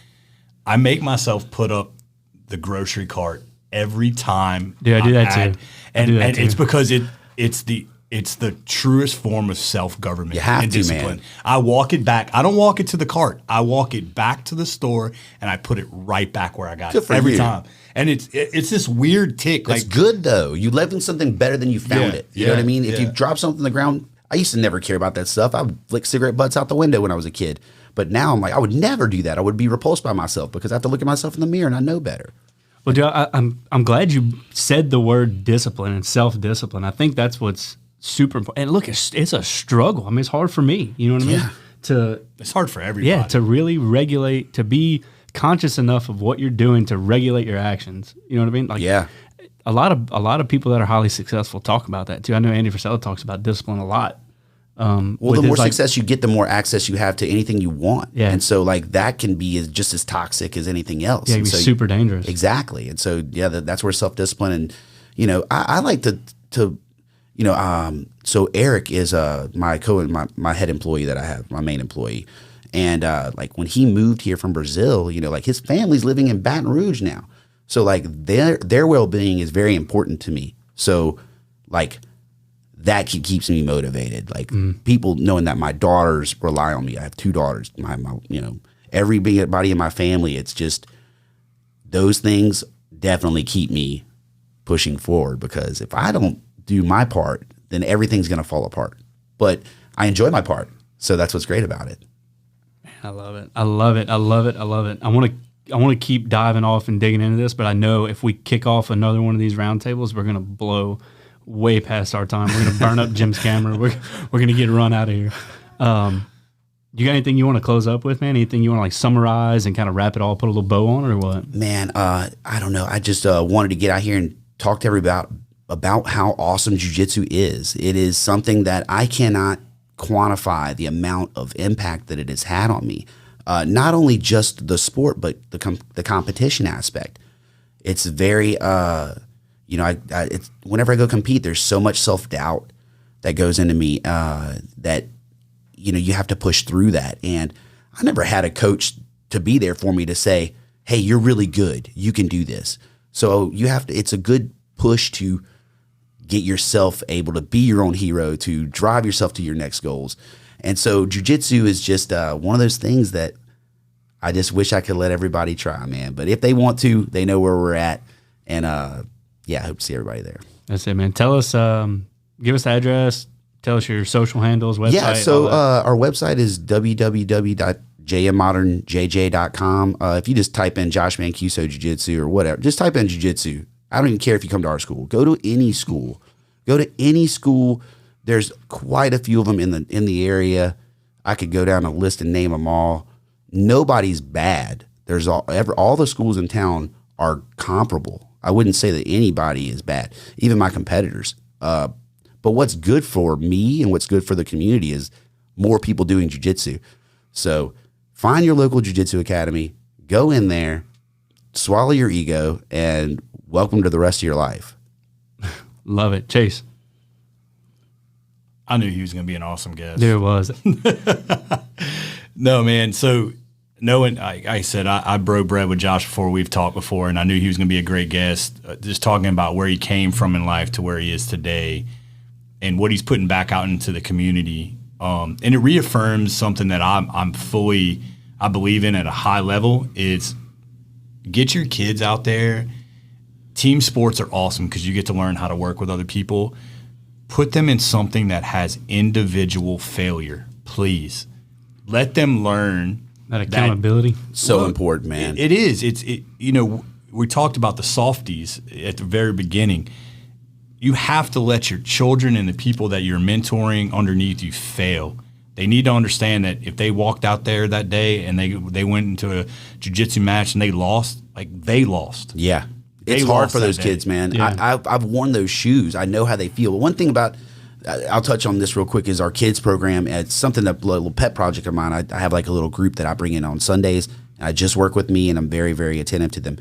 I make myself put up the grocery cart every time. Dude, I do that too. And it's because it's the truest form of self-government you have and to, discipline. man. I walk it back. I don't walk it to the cart. I walk it back to the store and I put it right back where I got Good it for every you. time. And it's this weird tick. It's good though. You left in something better than you found it. You know what I mean? If you drop something on the ground, I used to never care about that stuff. I would flick cigarette butts out the window when I was a kid. But now I'm like, I would never do that. I would be repulsed by myself because I have to look at myself in the mirror and I know better. Well, dude, I'm glad you said the word discipline and self-discipline. I think that's what's super important. And look, it's a struggle. I mean, it's hard for me. You know what I mean? It's hard for everybody. Yeah, to really regulate, to be conscious enough of what you're doing to regulate your actions. You know what I mean? Like, a lot of people that are highly successful talk about that too. I know Andy Frisella talks about discipline a lot. Well, the more success you get, the more access you have to anything you want. Yeah. And so like that can be just as toxic as anything else. Yeah, it can And be so super dangerous. Exactly. And so, that's where self-discipline and, I like to so Eric is my head employee that I have, my main employee. And like when he moved here from Brazil, like his family's living in Baton Rouge now. So like their well-being is very important to me. So like that keeps me motivated. Like people knowing that my daughters rely on me. I have 2 daughters. My everybody in my family. It's just those things definitely keep me pushing forward because if I don't do my part, then everything's going to fall apart. But I enjoy my part. So that's what's great about it. I love it. I love it. I love it. I love it. I want to keep diving off and digging into this, but I know if we kick off another one of these roundtables, we're going to blow way past our time. We're going to burn up Jim's camera. We're going to get run out of here. You got anything you want to close up with, man? Anything you want to like summarize and kind of wrap it all, put a little bow on, or what? Man, I don't know. I just wanted to get out here and talk to everybody about how awesome jiu-jitsu is. It is something that I cannot quantify the amount of impact that it has had on me. Not only just the sport, but the competition aspect. It's very, it's whenever I go compete, there's so much self-doubt that goes into me that, you have to push through that. And I never had a coach to be there for me to say, hey, you're really good. You can do this. So it's a good push to get yourself able to be your own hero, to drive yourself to your next goals. And so jiu-jitsu is just one of those things that I just wish I could let everybody try, man. But if they want to, they know where we're at. And I hope to see everybody there. That's it, man. Tell us, give us the address, tell us your social handles, website. Yeah, so our website is www.jmmodernjj.com. If you just type in Josh Mancuso Jiu-Jitsu or whatever, just type in Jiu-Jitsu. I don't even care if you come to our school. Go to any school. There's quite a few of them in the area. I could go down a list and name them all. Nobody's bad. There's all the schools in town are comparable. I wouldn't say that anybody is bad, even my competitors. But what's good for me and what's good for the community is more people doing jiu-jitsu. So find your local jiu-jitsu academy, go in there, swallow your ego, and welcome to the rest of your life. Love it. Chase. I knew he was going to be an awesome guest. There it was. No, man. So knowing, like I said, I broke bread with Josh before we've talked before, and I knew he was going to be a great guest. Just talking about where he came from in life to where he is today and what he's putting back out into the community. And it reaffirms something that I believe in at a high level is get your kids out there team sports are awesome because you get to learn how to work with other people. Put them in something that has individual failure, please. Let them learn that accountability. So important, man. It is. You know, we talked about the softies at the very beginning. You have to let your children and the people that you're mentoring underneath you fail. They need to understand that if they walked out there that day and they went into a jiu-jitsu match and they lost, like they lost. Yeah. It's hard for those kids, man. Yeah. I've worn those shoes. I know how they feel. But one thing about, I'll touch on this real quick, is our kids program. It's something that a little pet project of mine. I have like a little group that I bring in on Sundays. I just work with me, and I'm very, very attentive to them.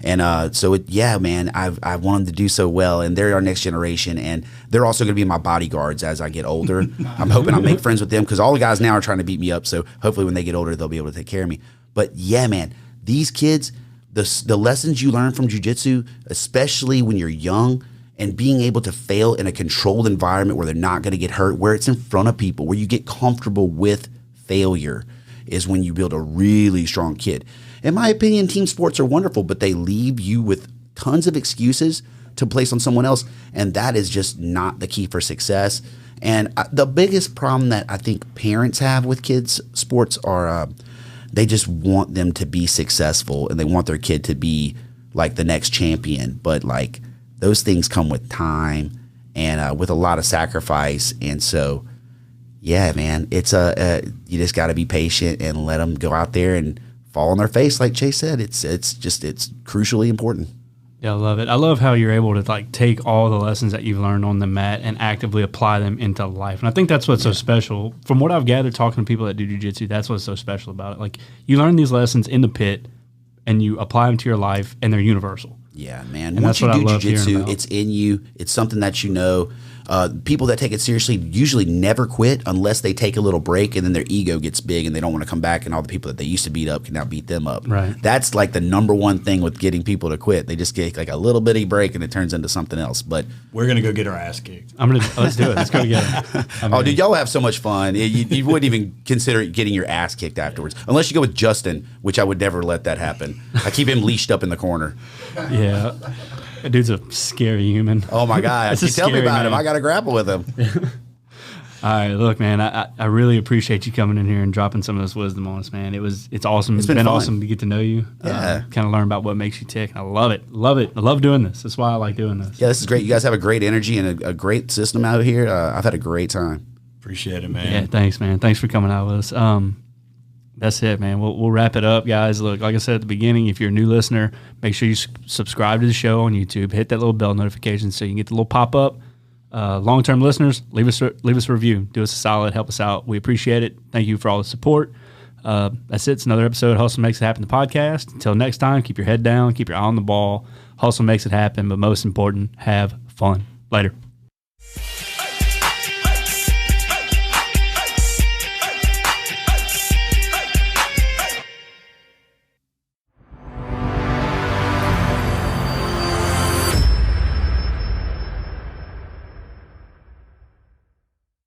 And man, I want them to do so well, and they're our next generation, and they're also going to be my bodyguards as I get older. I'm hoping I make friends with them because all the guys now are trying to beat me up. So hopefully when they get older, they'll be able to take care of me. But yeah, man, these kids, the lessons you learn from jiu-jitsu, especially when you're young, and being able to fail in a controlled environment where they're not going to get hurt, where it's in front of people, where you get comfortable with failure, is when you build a really strong kid. In my opinion, team sports are wonderful, but they leave you with tons of excuses to place on someone else, and that is just not the key for success. And the biggest problem that I think parents have with kids' sports are they just want them to be successful, and they want their kid to be like the next champion. But like those things come with time and with a lot of sacrifice. And so, yeah, man, it's you just got to be patient and let them go out there and fall on their face. Like Chase said, it's crucially important. Yeah, I love it. I love how you're able to like take all the lessons that you've learned on the mat and actively apply them into life. And I think that's what's so special. From what I've gathered talking to people that do jiu-jitsu, that's what's so special about it. Like you learn these lessons in the pit and you apply them to your life, and they're universal. Yeah, man. And Once that's what you I do love jiu-jitsu, hearing about. it's in you. It's something that you know. People that take it seriously usually never quit unless they take a little break and then their ego gets big and they don't want to come back, and all the people that they used to beat up can now beat them up. Right. That's like the number one thing with getting people to quit. They just get like a little bitty break and it turns into something else. But We're going to go get our ass kicked. Let's do it. Let's go together. oh, dude, y'all have so much fun. You wouldn't even consider getting your ass kicked afterwards, unless you go with Justin, which I would never let that happen. I keep him leashed up in the corner. Yeah. That dude's a scary human. Oh my God! That's a You tell me scary about him. man. I got to grapple with him. All right, look, man, I really appreciate you coming in here and dropping some of this wisdom on us, man. It's awesome. It's been fun. awesome to get to know you. Yeah. Kind of learn about what makes you tick. I love it. Love it. I love doing this. That's why I like doing this. Yeah, this is great. You guys have a great energy and a great system out here. I've had a great time. Appreciate it, man. Yeah, thanks, man. Thanks for coming out with us. That's it, man. We'll wrap it up, guys. Look, like I said at the beginning, if you're a new listener, make sure you subscribe to the show on YouTube. Hit that little bell notification so you can get the little pop-up. Long-term listeners, leave us a review. Do us a solid. Help us out. We appreciate it. Thank you for all the support. That's it. It's another episode of Hustle Makes It Happen, the podcast. Until next time, keep your head down. Keep your eye on the ball. Hustle makes it happen, but most important, have fun. Later.